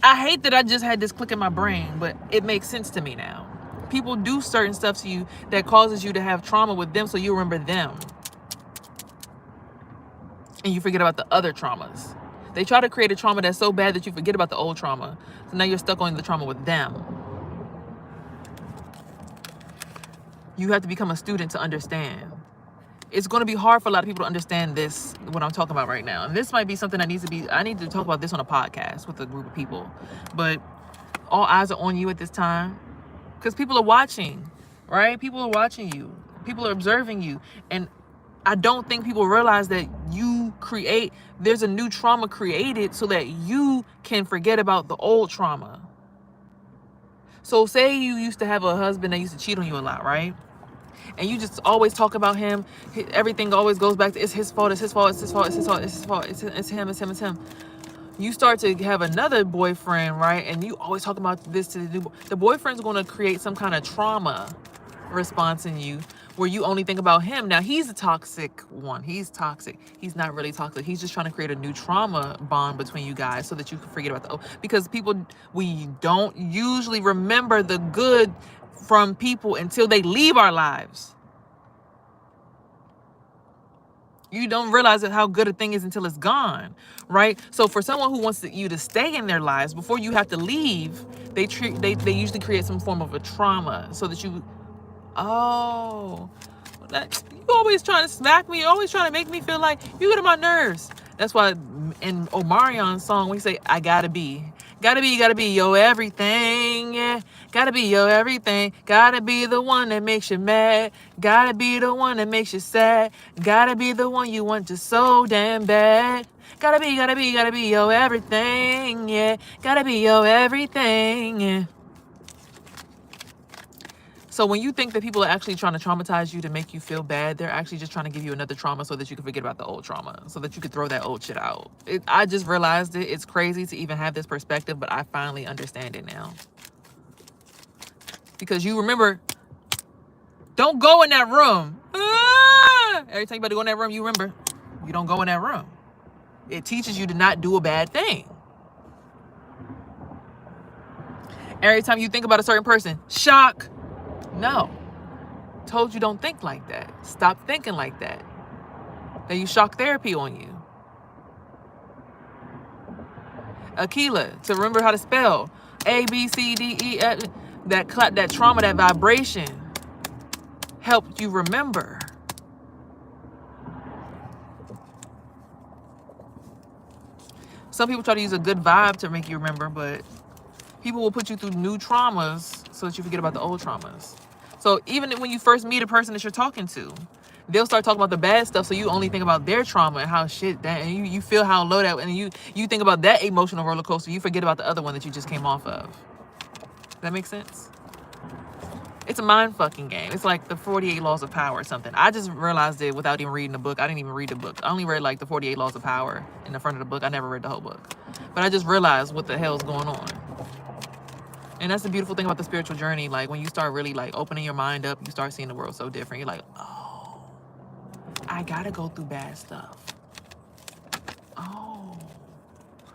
hate that I just had this click in my brain, but it makes sense to me now. People do certain stuff to you that causes you to have trauma with them, so you remember them. And you forget about the other traumas. They try to create a trauma that's so bad that you forget about the old trauma. So now you're stuck on the trauma with them. You have to become a student to understand. It's going to be hard for a lot of people to understand this, what I'm talking about right now. And this might be something that I need to talk about this on a podcast with a group of people. But all eyes are on you at this time because people are watching, right? People are watching you. People are observing you. And I don't think people realize that there's a new trauma created so that you can forget about the old trauma. So say you used to have a husband that used to cheat on you a lot, right? And you just always talk about him. Everything always goes back to it's his fault, it's his fault, it's his fault, it's his fault, it's his fault, it's him, it's him, it's him. You start to have another boyfriend, right? And you always talk about this to the boyfriend's going to create some kind of trauma response in you where you only think about him. Now he's a toxic one. He's toxic. He's not really toxic. He's just trying to create a new trauma bond between you guys so that you can forget about the old. Because we don't usually remember the good from people until they leave our lives. You don't realize how good a thing is until it's gone, right? So for someone who wants you to stay in their lives before you have to leave, they usually create some form of a trauma so that you you always trying to smack me. You're always trying to make me feel like you get on my nerves. That's why in Omarion's song, we say, I gotta be your everything. Yeah. Gotta be your everything. Gotta be the one that makes you mad. Gotta be the one that makes you sad. Gotta be the one you want to so damn bad. Gotta be your everything. Yeah. Gotta be your everything. Yeah. So when you think that people are actually trying to traumatize you to make you feel bad, they're actually just trying to give you another trauma so that you can forget about the old trauma, so that you could throw that old shit out. I just realized it. It's crazy to even have this perspective, but I finally understand it now. Because you remember, don't go in that room. Every time you about to go in that room, you remember, you don't go in that room. It teaches you to not do a bad thing. Every time you think about a certain person, shock. No. Told you don't think like that. Stop thinking like that. They use shock therapy on you. Aquila, to remember how to spell. A, B, C, D, E, F. That trauma, that vibration helped you remember. Some people try to use a good vibe to make you remember, but people will put you through new traumas so that you forget about the old traumas. So even when you first meet a person that you're talking to, they'll start talking about the bad stuff, so you only think about their trauma and how shit that, and you feel how low that, and you think about that emotional roller coaster. You forget about the other one that you just came off of. Does that make sense? It's a mind fucking game. It's like the 48 Laws of Power or something. I just realized it without even reading the book. I didn't even read the book. I only read like the 48 Laws of Power in the front of the book. I never read the whole book. But I just realized what the hell's going on. And that's the beautiful thing about the spiritual journey. Like when you start really like opening your mind up, you start seeing the world so different. You're like, oh, I gotta go through bad stuff. Oh,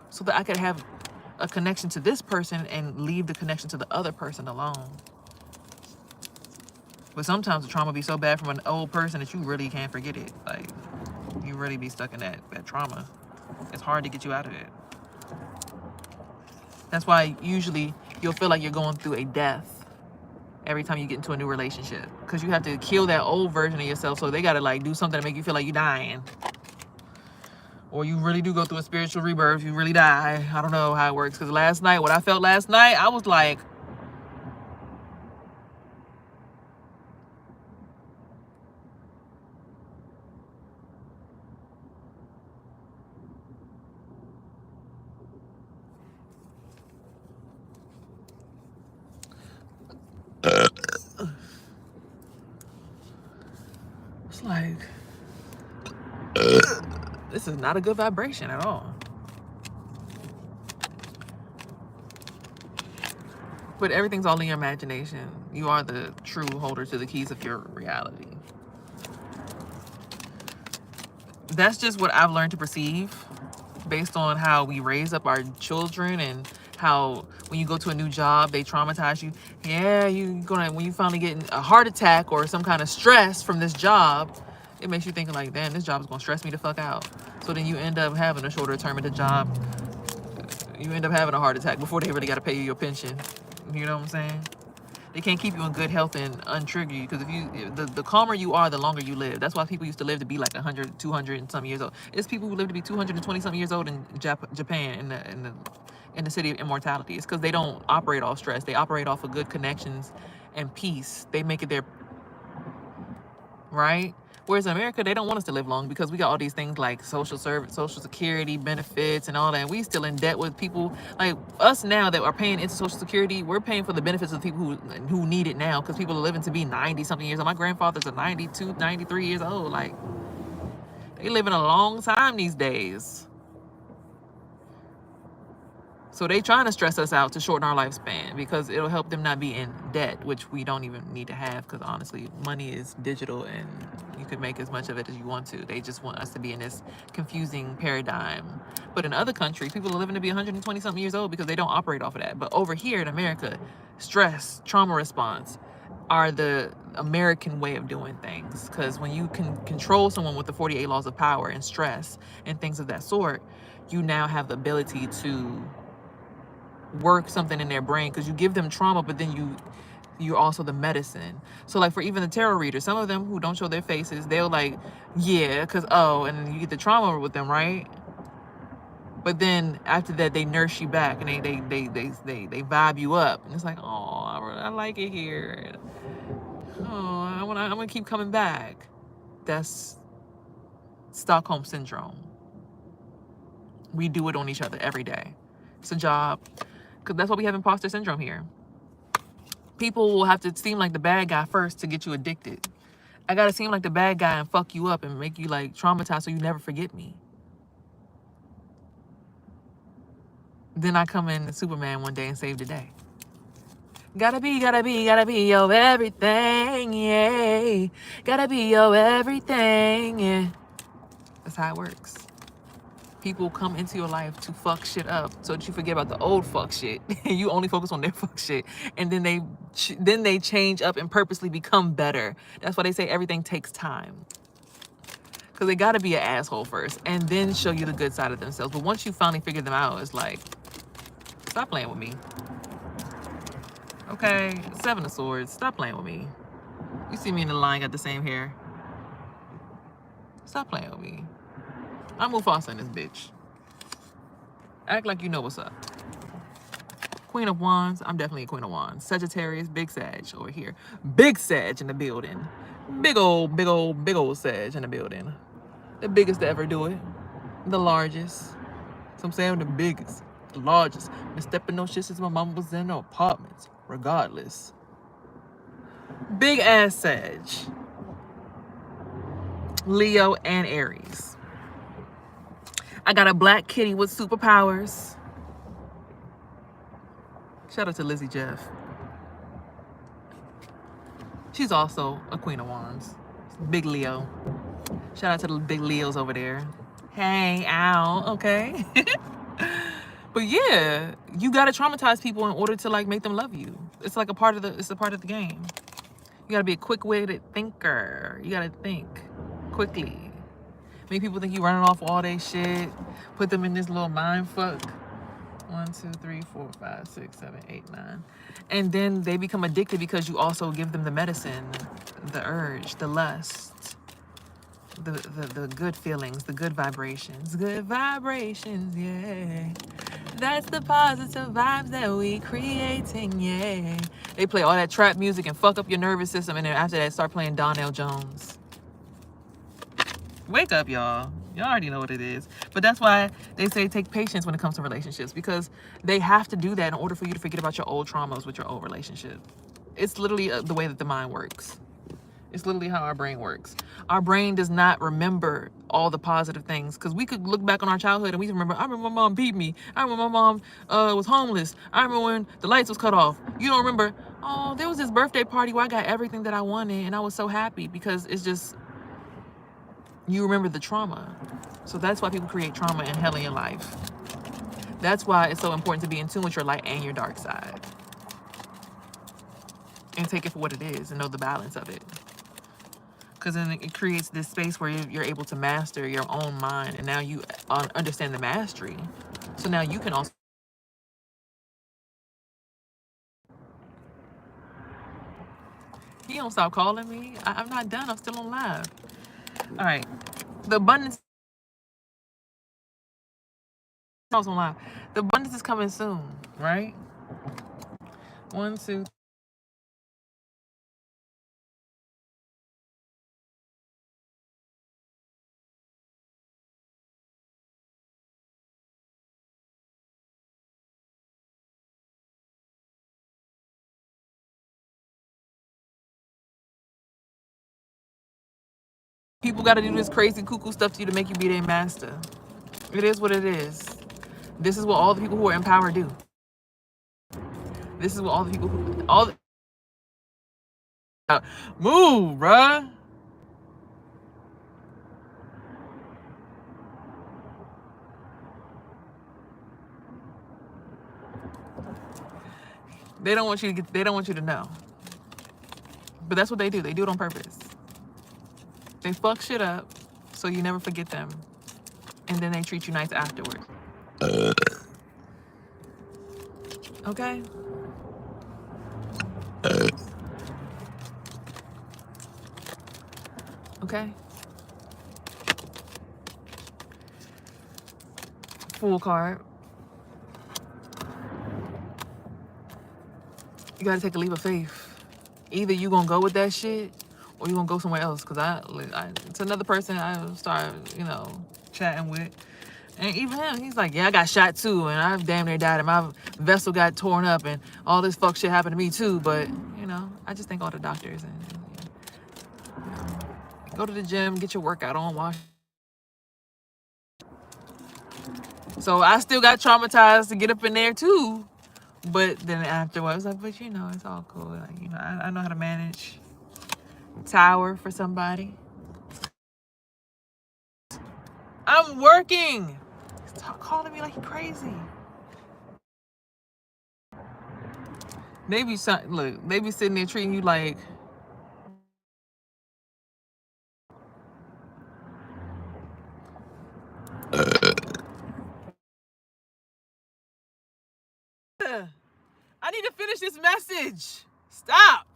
so that I could have a connection to this person and leave the connection to the other person alone. But sometimes the trauma be so bad from an old person that you really can't forget it. Like you really be stuck in that trauma. It's hard to get you out of it. That's why usually you'll feel like you're going through a death every time you get into a new relationship, because you have to kill that old version of yourself. So they got to like do something to make you feel like you're dying. Or you really do go through a spiritual rebirth. You really die. I don't know how it works. Because what I felt last night, I was like, it's like, this is not a good vibration at all. But everything's all in your imagination. You are the true holder to the keys of your reality. That's just what I've learned to perceive based on how we raise up our children and how when you go to a new job they traumatize you. Yeah, you gonna, when you finally get a heart attack or some kind of stress from this job, it makes you think like, damn, this job is gonna stress me the fuck out. So then you end up having a shorter term at the job. You end up having a heart attack before they really got to pay you your pension. You know what I'm saying? They can't keep you in good health and untrigger you, because if you, the calmer you are, the longer you live. That's why people used to live to be like 100, 200 and some years old. It's people who live to be 220 something years old in Japan, in the city of immortality. It's because they don't operate off stress. They operate off of good connections and peace. They make it their, right? Whereas in America, they don't want us to live long because we got all these things like social security benefits and all that. We still in debt with people like us now that are paying into social security. We're paying for the benefits of the people who need it now, because people are living to be 90 something years old. My grandfather's a 92, 93 years old. Like, they living a long time these days. So they trying to stress us out to shorten our lifespan because it'll help them not be in debt, which we don't even need to have, because honestly, money is digital and you could make as much of it as you want to. They just want us to be in this confusing paradigm. But in other countries, people are living to be 120 something years old because they don't operate off of that. But over here in America, stress, trauma response are the American way of doing things. Because when you can control someone with the 48 laws of power and stress and things of that sort, you now have the ability to work something in their brain, because you give them trauma, but then you're also the medicine. So like for even the tarot readers, some of them who don't show their faces, they'll like, yeah, because and then you get the trauma with them, right? But then after that, they nurse you back and they vibe you up, and it's like, oh, I like it here. Oh, I'm gonna keep coming back. That's Stockholm syndrome. We do it on each other every day. It's a job. Because that's why we have imposter syndrome here. People will have to seem like the bad guy first to get you addicted. I gotta seem like the bad guy and fuck you up and make you like traumatized so you never forget me. Then I come in Superman one day and save the day. Gotta be your everything, yeah. Gotta be your everything, yeah. That's how it works. People come into your life to fuck shit up so that you forget about the old fuck shit. You only focus on their fuck shit, and then they change up and purposely become better. That's why they say everything takes time, because they got to be an asshole first and then show you the good side of themselves. But once you finally figure them out, it's like, stop playing with me. Okay, Seven of Swords, stop playing with me. You see me in the line, got the same hair. Stop playing with me. I'm Mufasa in this bitch. Act like you know what's up. Queen of Wands. I'm definitely a Queen of Wands. Sagittarius, big Sag over here. Big Sag in the building. Big old Sag in the building. The biggest to ever do it. The largest. So I'm saying the biggest. The largest. Been stepping no shit since my mama was in the apartments. Regardless. Big ass Sag. Leo and Aries. I got a black kitty with superpowers. Shout out to Lizzie Jeff. She's also a Queen of Wands. Big Leo. Shout out to the big Leos over there. Hey, ow, okay. But yeah, you gotta traumatize people in order to like make them love you. It's like a part of the game. You gotta be a quick-witted thinker. You gotta think quickly. Make people think you running off all their shit. Put them in this little mind fuck. 1, 2, 3, 4, 5, 6, 7, 8, 9. And then they become addicted because you also give them the medicine, the urge, the lust, the good feelings, the good vibrations. Good vibrations, yeah. That's the positive vibes that we creating, yeah. They play all that trap music and fuck up your nervous system, and then after that start playing Donnell Jones. Wake up, y'all. Y'all already know what it is. But that's why they say take patience when it comes to relationships, because they have to do that in order for you to forget about your old traumas with your old relationship. It's literally the way that the mind works. It's literally how our brain works. Our brain does not remember all the positive things, because we could look back on our childhood and we remember, I remember my mom beat me. I remember my mom was homeless. I remember when the lights was cut off. You don't remember, oh, there was this birthday party where I got everything that I wanted and I was so happy, because it's just, You remember the trauma. So that's why people create trauma and hell in your life. That's why it's so important to be in tune with your light and your dark side. And take it for what it is and know the balance of it. Because then it creates this space where you're able to master your own mind. And now you understand the mastery. So now you can also... He don't stop calling me. I'm not done. I'm still on live. All right. The abundance... I was on live. The abundance is coming soon, right? 1, 2... People got to do this crazy cuckoo stuff to you to make you be their master. It is what it is. This is what all the people who are in power do. This is what all the people who... Move, bruh. They don't want you to know. But that's what they do. They do it on purpose. They fuck shit up so you never forget them. And then they treat you nice afterward. Okay? Okay? Full card. You gotta take a leap of faith. Either you gonna go with that shit or you gonna go somewhere else. Cause it's another person I started, chatting with. And even him, he's like, yeah, I got shot too, and I've damn near died, and my vessel got torn up, and all this fuck shit happened to me too. But I just thank all the doctors and go to the gym, get your workout on, wash. So I still got traumatized to get up in there too. But then afterwards, I was like, but it's all cool. Like, I know how to manage tower for somebody. I'm working. Stop calling me like you're crazy. They be sitting there treating you like... I need to finish this message. Stop.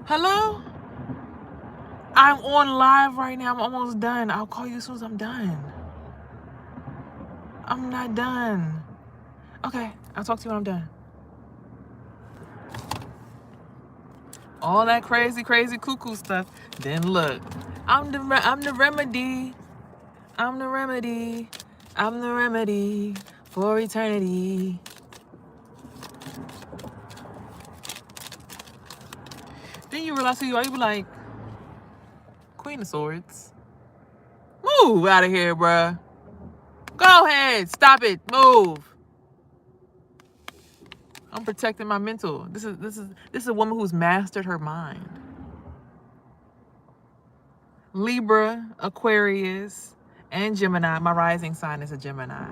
Hello? I'm on live right now. I'm almost done. I'll call you as soon as I'm done. I'm not done. Okay, I'll talk to you when I'm done. All that crazy cuckoo stuff. Then look, I'm the remedy. I'm the remedy. I'm the remedy for eternity. Then you realize who you are. You be like, Queen of Swords. Move out of here, bruh. Go ahead. Stop it. Move. I'm protecting my mental. This is a woman who's mastered her mind. Libra, Aquarius, and Gemini. My rising sign is a Gemini.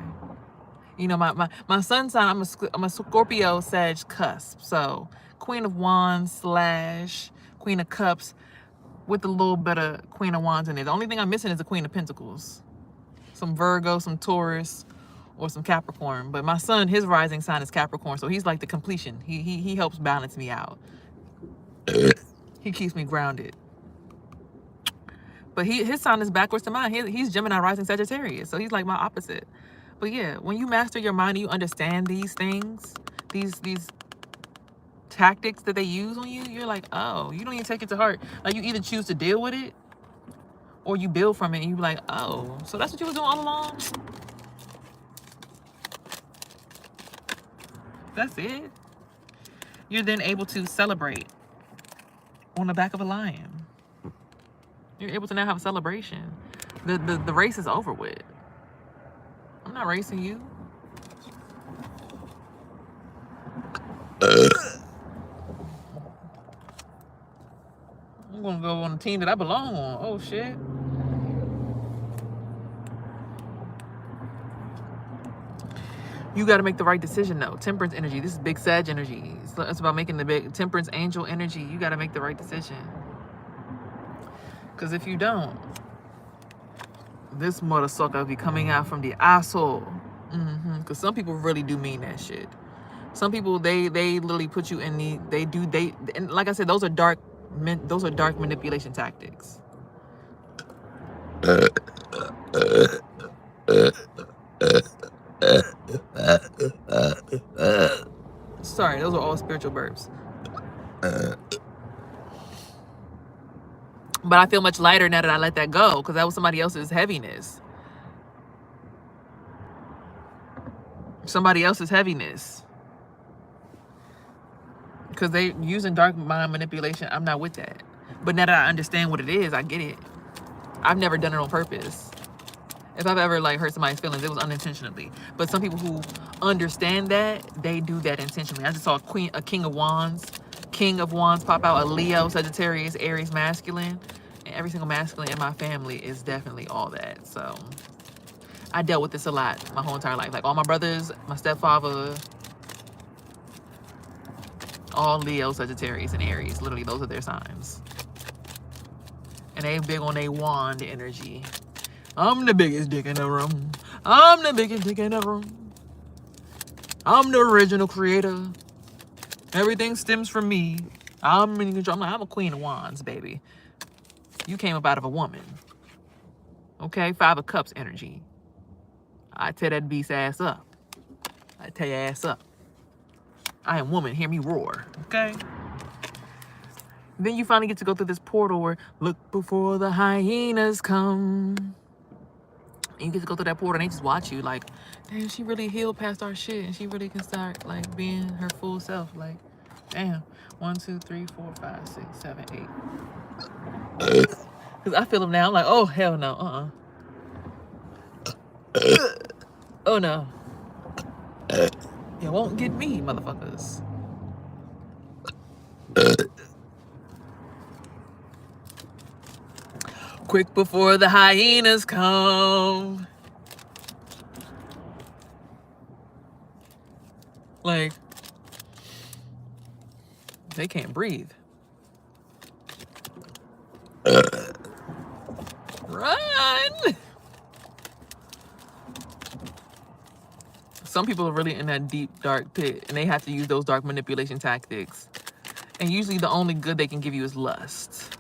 My sun sign, I'm a Scorpio Sag cusp. So Queen of Wands / Queen of Cups with a little bit of Queen of Wands in it. The only thing I'm missing is the Queen of Pentacles. Some Virgo, some Taurus, or some Capricorn. But my son, his rising sign is Capricorn, so he's like the completion. He helps balance me out. He keeps me grounded. But his sign is backwards to mine. He's Gemini rising Sagittarius, so he's like my opposite. But yeah, when you master your mind and you understand these things, these tactics that they use on you, you're like, oh, you don't even take it to heart. Like, you either choose to deal with it or you build from it, and you're like, oh, so that's what you was doing all along? That's it. You're then able to celebrate on the back of a lion. You're able to now have a celebration. The race is over with. I'm not racing you. I'm gonna go on the team that I belong on. Oh shit. You got to make the right decision though. Temperance energy. This is big Sag energy. It's about making the big Temperance angel energy. You got to make the right decision. Because if you don't, this mother sucker will be coming out from the asshole. Because some people really do mean that shit. Some people they literally put you in the and like I said, those are dark manipulation tactics. Sorry, those are all spiritual burps. But I feel much lighter now that I let that go, because that was somebody else's heaviness. Somebody else's heaviness. Because they using dark mind manipulation. I'm not with that. But now that I understand what it is, I get it. I've never done it on purpose. If I've ever like hurt somebody's feelings, it was unintentionally. But some people who understand that, they do that intentionally. I just saw a King of Wands pop out, a Leo, Sagittarius, Aries masculine. And every single masculine in my family is definitely all that. So I dealt with this a lot my whole entire life. Like all my brothers, my stepfather, all Leo, Sagittarius, and Aries. Literally, those are their signs. And they big on their wand energy. I'm the biggest dick in the room. I'm the biggest dick in the room. I'm the original creator. Everything stems from me. I'm in control. I'm a queen of wands, baby. You came up out of a woman. Okay? 5 of cups energy. I tear that beast ass up. I tear your ass up. I am woman. Hear me roar. Okay? Then you finally get to go through this portal where look before the hyenas come. And you get to go through that portal and they just watch you like, damn, she really healed past our shit and she really can start like being her full self. Like, damn. 1, 2, 3, 4, 5, 6, 7, 8. Because I feel them now. I'm like, oh, hell no. Oh, no. You won't get me, motherfuckers. Quick before the hyenas come. Like, they can't breathe. Run! Some people are really in that deep, dark pit, and they have to use those dark manipulation tactics. And usually the only good they can give you is lust.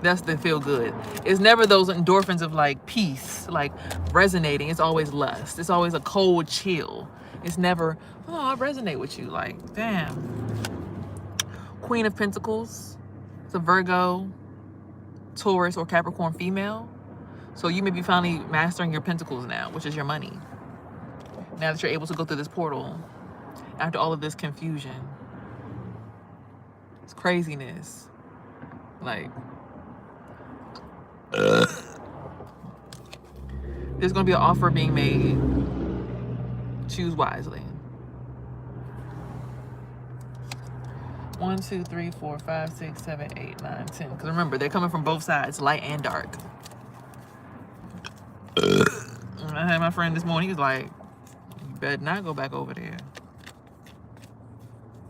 That's the feel good. It's never those endorphins of like peace, like resonating. It's always lust. It's always a cold chill. It's never, oh, I resonate with you. Like, damn. Queen of Pentacles. It's a Virgo, Taurus, or Capricorn female. So you may be finally mastering your pentacles now, which is your money. Now that you're able to go through this portal after all of this confusion. It's craziness. Like, there's going to be an offer being made. Choose wisely. 1, 2, 3, 4, 5, 6, 7, 8, 9, 10. Because remember, they're coming from both sides, light and dark. I had my friend this morning. He was like, you better not go back over there.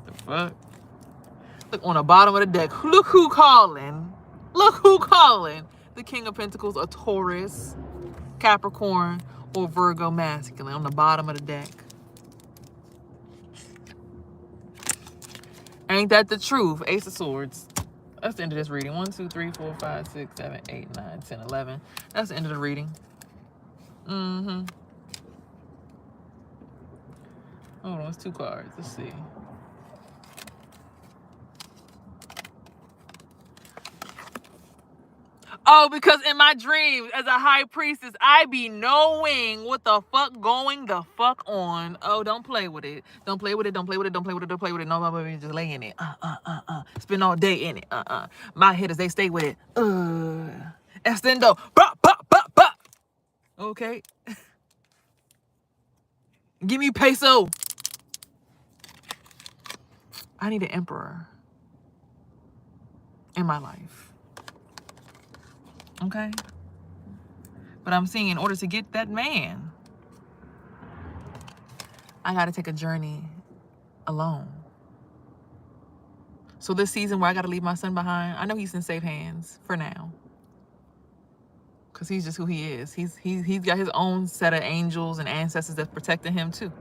The fuck? Look, on the bottom of the deck. Look who calling. Look who calling. The King of Pentacles, a Taurus, Capricorn, or Virgo masculine on the bottom of the deck. Ain't that the truth? Ace of Swords. That's the end of this reading. 1, 2, 3, 4, 5, 6, 7, 8, 9, 10, 11. That's the end of the reading. Hold on, it's 2 cards. Let's see. Oh, because in my dreams, as a high priestess, I be knowing what the fuck going the fuck on. Oh, don't play with it. Don't play with it. Don't play with it. Don't play with it. Don't play with it. No, baby, just lay in it. Spend all day in it. My hitters, they stay with it. Extendo. Bop, bop, bop, bop. Okay. Give me peso. I need an emperor in my life. Okay? But I'm seeing in order to get that man, I got to take a journey alone. So this season where I got to leave my son behind, I know he's in safe hands for now. Because he's just who he is. He's got his own set of angels and ancestors that's protecting him too.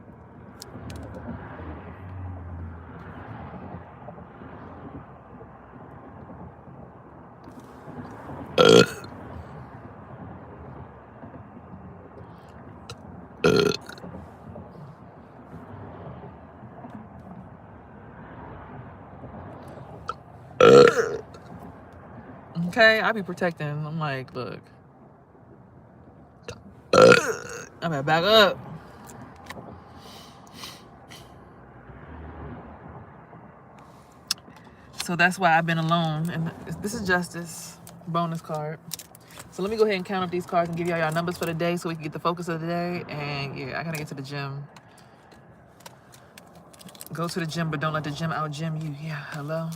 Okay, I be protecting. I'm like, look, I'm gonna back up. So that's why I've been alone. And this is Justice bonus card. So let me go ahead and count up these cards and give y'all numbers for the day so we can get the focus of the day. And yeah, I gotta get to the gym. Go to the gym, but don't let the gym out gym you. Yeah, hello.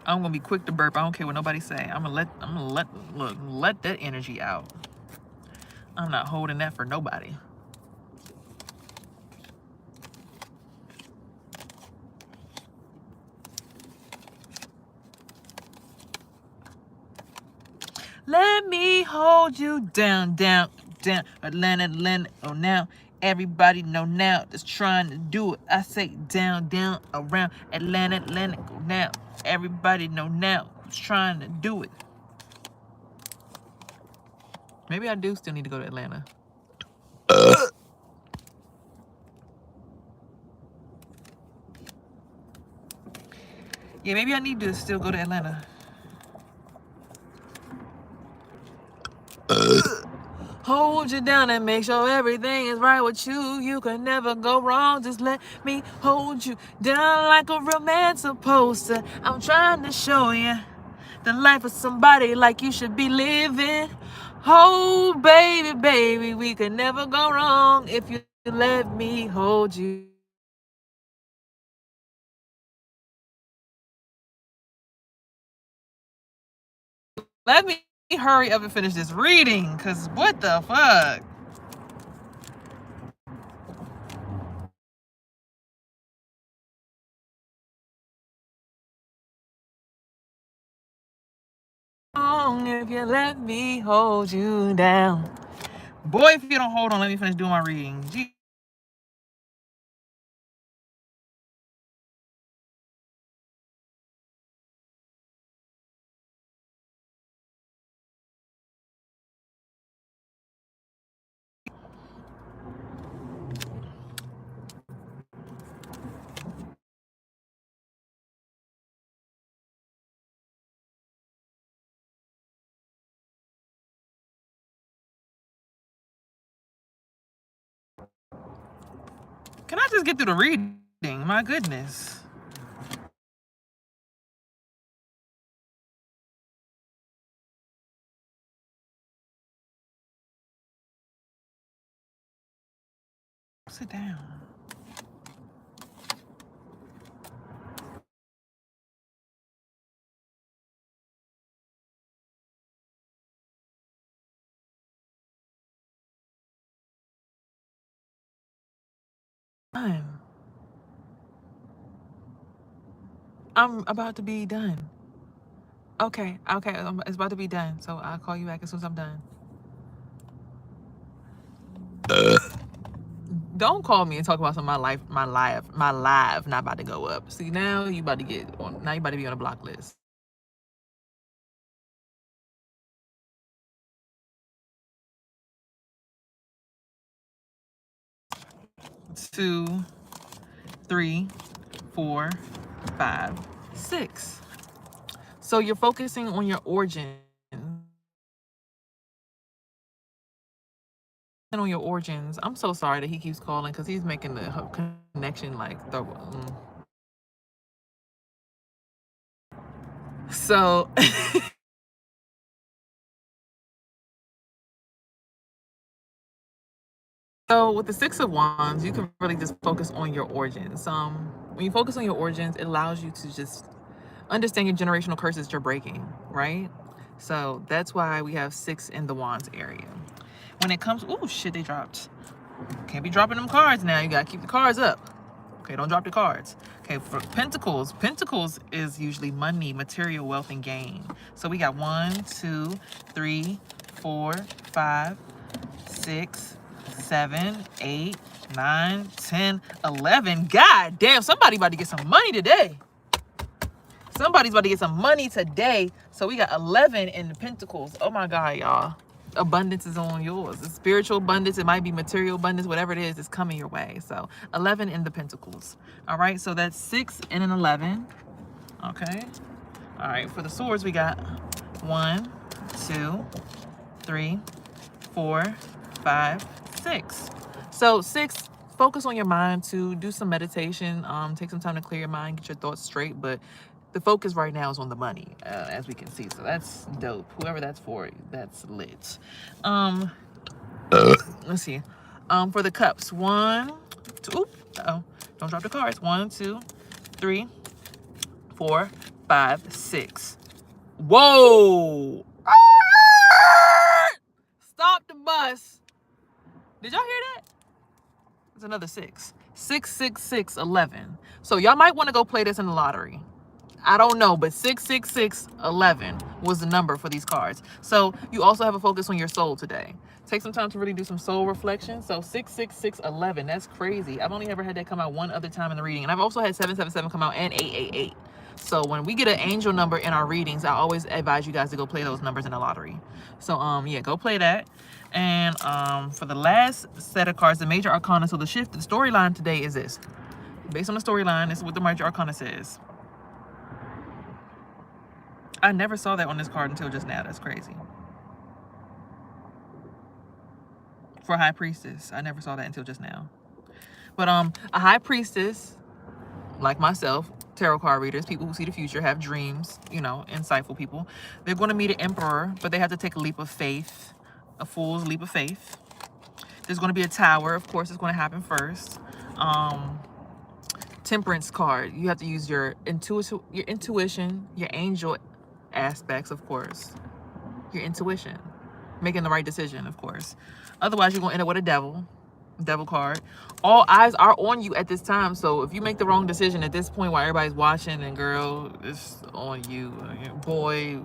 I'm gonna be quick to burp. I don't care what nobody say. I'm gonna let that energy out. I'm not holding that for nobody. Let me hold you down, down, down. Atlanta, Atlanta. Oh, now everybody know now. Just trying to do it. I say down, down, around. Atlanta, Atlanta. Go now. Everybody know now. Just trying to do it. Maybe I do still need to go to Atlanta. Yeah, maybe I need to still go to Atlanta. Hold you down and make sure everything is right with you. You can never go wrong. Just let me hold you down like a real man's supposed to. I'm trying to show you the life of somebody like you should be living. Oh, baby, baby, we can never go wrong if you let me hold you. Let me hurry up and finish this reading, because what the fuck? If you let me hold you down. Boy, if you don't hold on, let me finish doing my reading. Gee. Can I just get through the reading? My goodness. Sit down. I'm about to be done. Okay, it's about to be done. So I'll call you back as soon as I'm done. Don't call me and talk about some of my live not about to go up. See, now you about to be on a block list. 2, 3, 4, 5, 6. So you're focusing on your origin. on your origins. I'm so sorry that he keeps calling because he's making the connection like the. So so with the Six of Wands, you can really just focus on your origins. When you focus on your origins, it allows you to just understand your generational curses you're breaking, right? So that's why we have 6 in the Wands area. When it comes, oh shit, they dropped. Can't be dropping them cards now. You gotta keep the cards up. Okay, don't drop the cards. Okay, for Pentacles, Pentacles is usually money, material, wealth, and gain. So we got 1, 2, 3, 4, 5, 6, 7, 8, 9, 10, 11. God damn, somebody about to get some money today. Somebody's about to get some money today. So we got 11 in the Pentacles. Oh my God, y'all. Abundance is on yours. It's spiritual abundance. It might be material abundance. Whatever it is, it's coming your way. So 11 in the Pentacles. All right, so that's 6 and an 11. Okay. All right, for the swords, we got 1, 2, 3, 4, 5, 6. So 6, focus on your mind to do some meditation. Take some time to clear your mind, get your thoughts straight. But the focus right now is on the money, as we can see. So that's dope. Whoever that's for, that's lit. Let's see. For the cups, 1, 2. Uh-oh, don't drop the cards. 1, 2, 3, 4, 5, 6. Whoa! Stop the bus. Did y'all hear that? It's another 6. 6, 6, 6, 11. So y'all might want to go play this in the lottery. I don't know, but 66611 was the number for these cards. So you also have a focus on your soul today. Take some time to really do some soul reflection. So 66611, that's crazy. I've only ever had that come out one other time in the reading. And I've also had 777 come out and 888. So when we get an angel number in our readings, I always advise you guys to go play those numbers in the lottery. So yeah, go play that. And for the last set of cards, the major arcana. So the storyline today is this. Based on the storyline, this is what the major arcana says. I never saw that on this card until just now. That's crazy. For a high priestess, I never saw that until just now. But a high priestess, like myself, tarot card readers, people who see the future, have dreams, you know, insightful people. They're going to meet an emperor, but they have to take a leap of faith, a fool's leap of faith. There's going to be a tower. Of course, it's going to happen first. Temperance card. You have to use your intuition, your angel aspects, of course, your intuition, making the right decision, of course. Otherwise, you're gonna end up with a devil card. All eyes are on you at this time, so if you make the wrong decision at this point while everybody's watching, and girl, it's on you. Boy,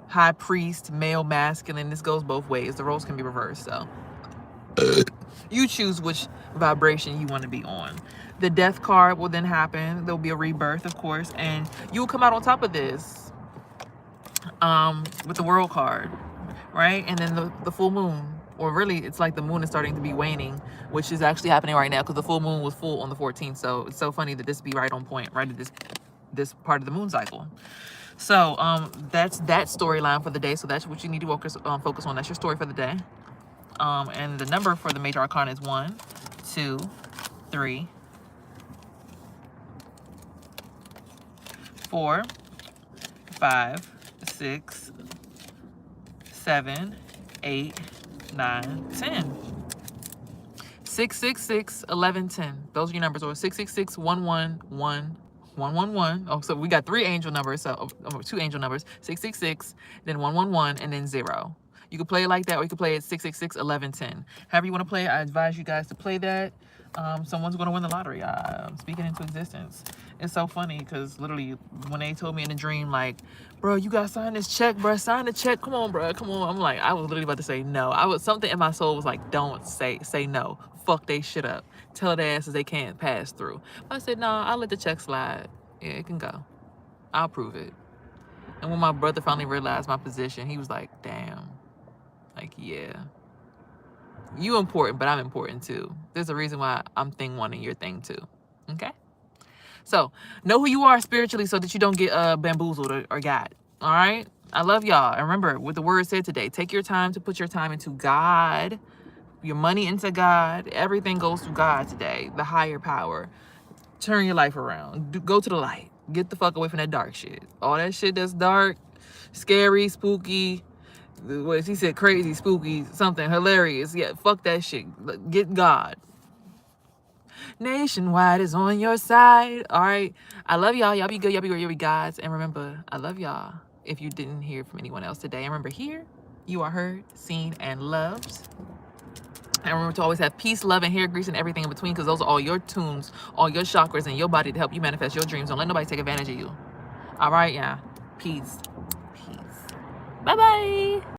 high priest, male, masculine, this goes both ways. The roles can be reversed, so you choose which vibration you want to be on. The death card will then happen. There'll be a rebirth, of course, and you'll come out on top of this with the world card, right? And then the full moon, or really it's like the moon is starting to be waning, which is actually happening right now because the full moon was full on the 14th. So it's so funny that this be right on point, right at this part of the moon cycle. So that's that storyline for the day. So that's what you need to focus on. That's your story for the day. And the number for the major arcana is 1, 2, 3, 4, 5, 6, 7, 8, 9, 10. 666 11 10. Those are your numbers. Or 666 111 111. Oh, so we got 3 angel numbers. So 2 angel numbers. 666, then 111, and then 0. You can play it like that, or you can play it 666 11 10. However you want to play it, I advise you guys to play that. Someone's going to win the lottery. I'm speaking into existence. It's so funny because literally when they told me in a dream, like, bro, you got to sign this check, bro. Sign the check. Come on, bro. Come on. I'm like, I was literally about to say no. Something in my soul was like, don't say no. Fuck they shit up. Tell their asses they can't pass through. But I said, no, I'll let the check slide. Yeah, it can go. I'll prove it. And when my brother finally realized my position, he was like, damn. Like, yeah. You important, but I'm important too. There's a reason why I'm thing 1 and you're thing 2. Okay? So, know who you are spiritually so that you don't get bamboozled or got. All right? I love y'all. And remember, what the word said today, take your time to put your time into God your money into God. Everything goes through God today, the higher power. Turn your life around. Go to the light. Get the fuck away from that dark shit. All that shit that's dark, scary, spooky, what he said, crazy, spooky, something hilarious. Yeah, fuck that shit. Get God. Nationwide is on your side. All right. I love y'all. Y'all be good. Y'all be great. Y'all be guys. And remember, I love y'all. If you didn't hear from anyone else today, and remember, here you are heard, seen, and loved. And remember to always have peace, love, and hair grease and everything in between, because those are all your tunes, all your chakras in your body to help you manifest your dreams. Don't let nobody take advantage of you. All right, yeah. Peace. Peace. Bye-bye.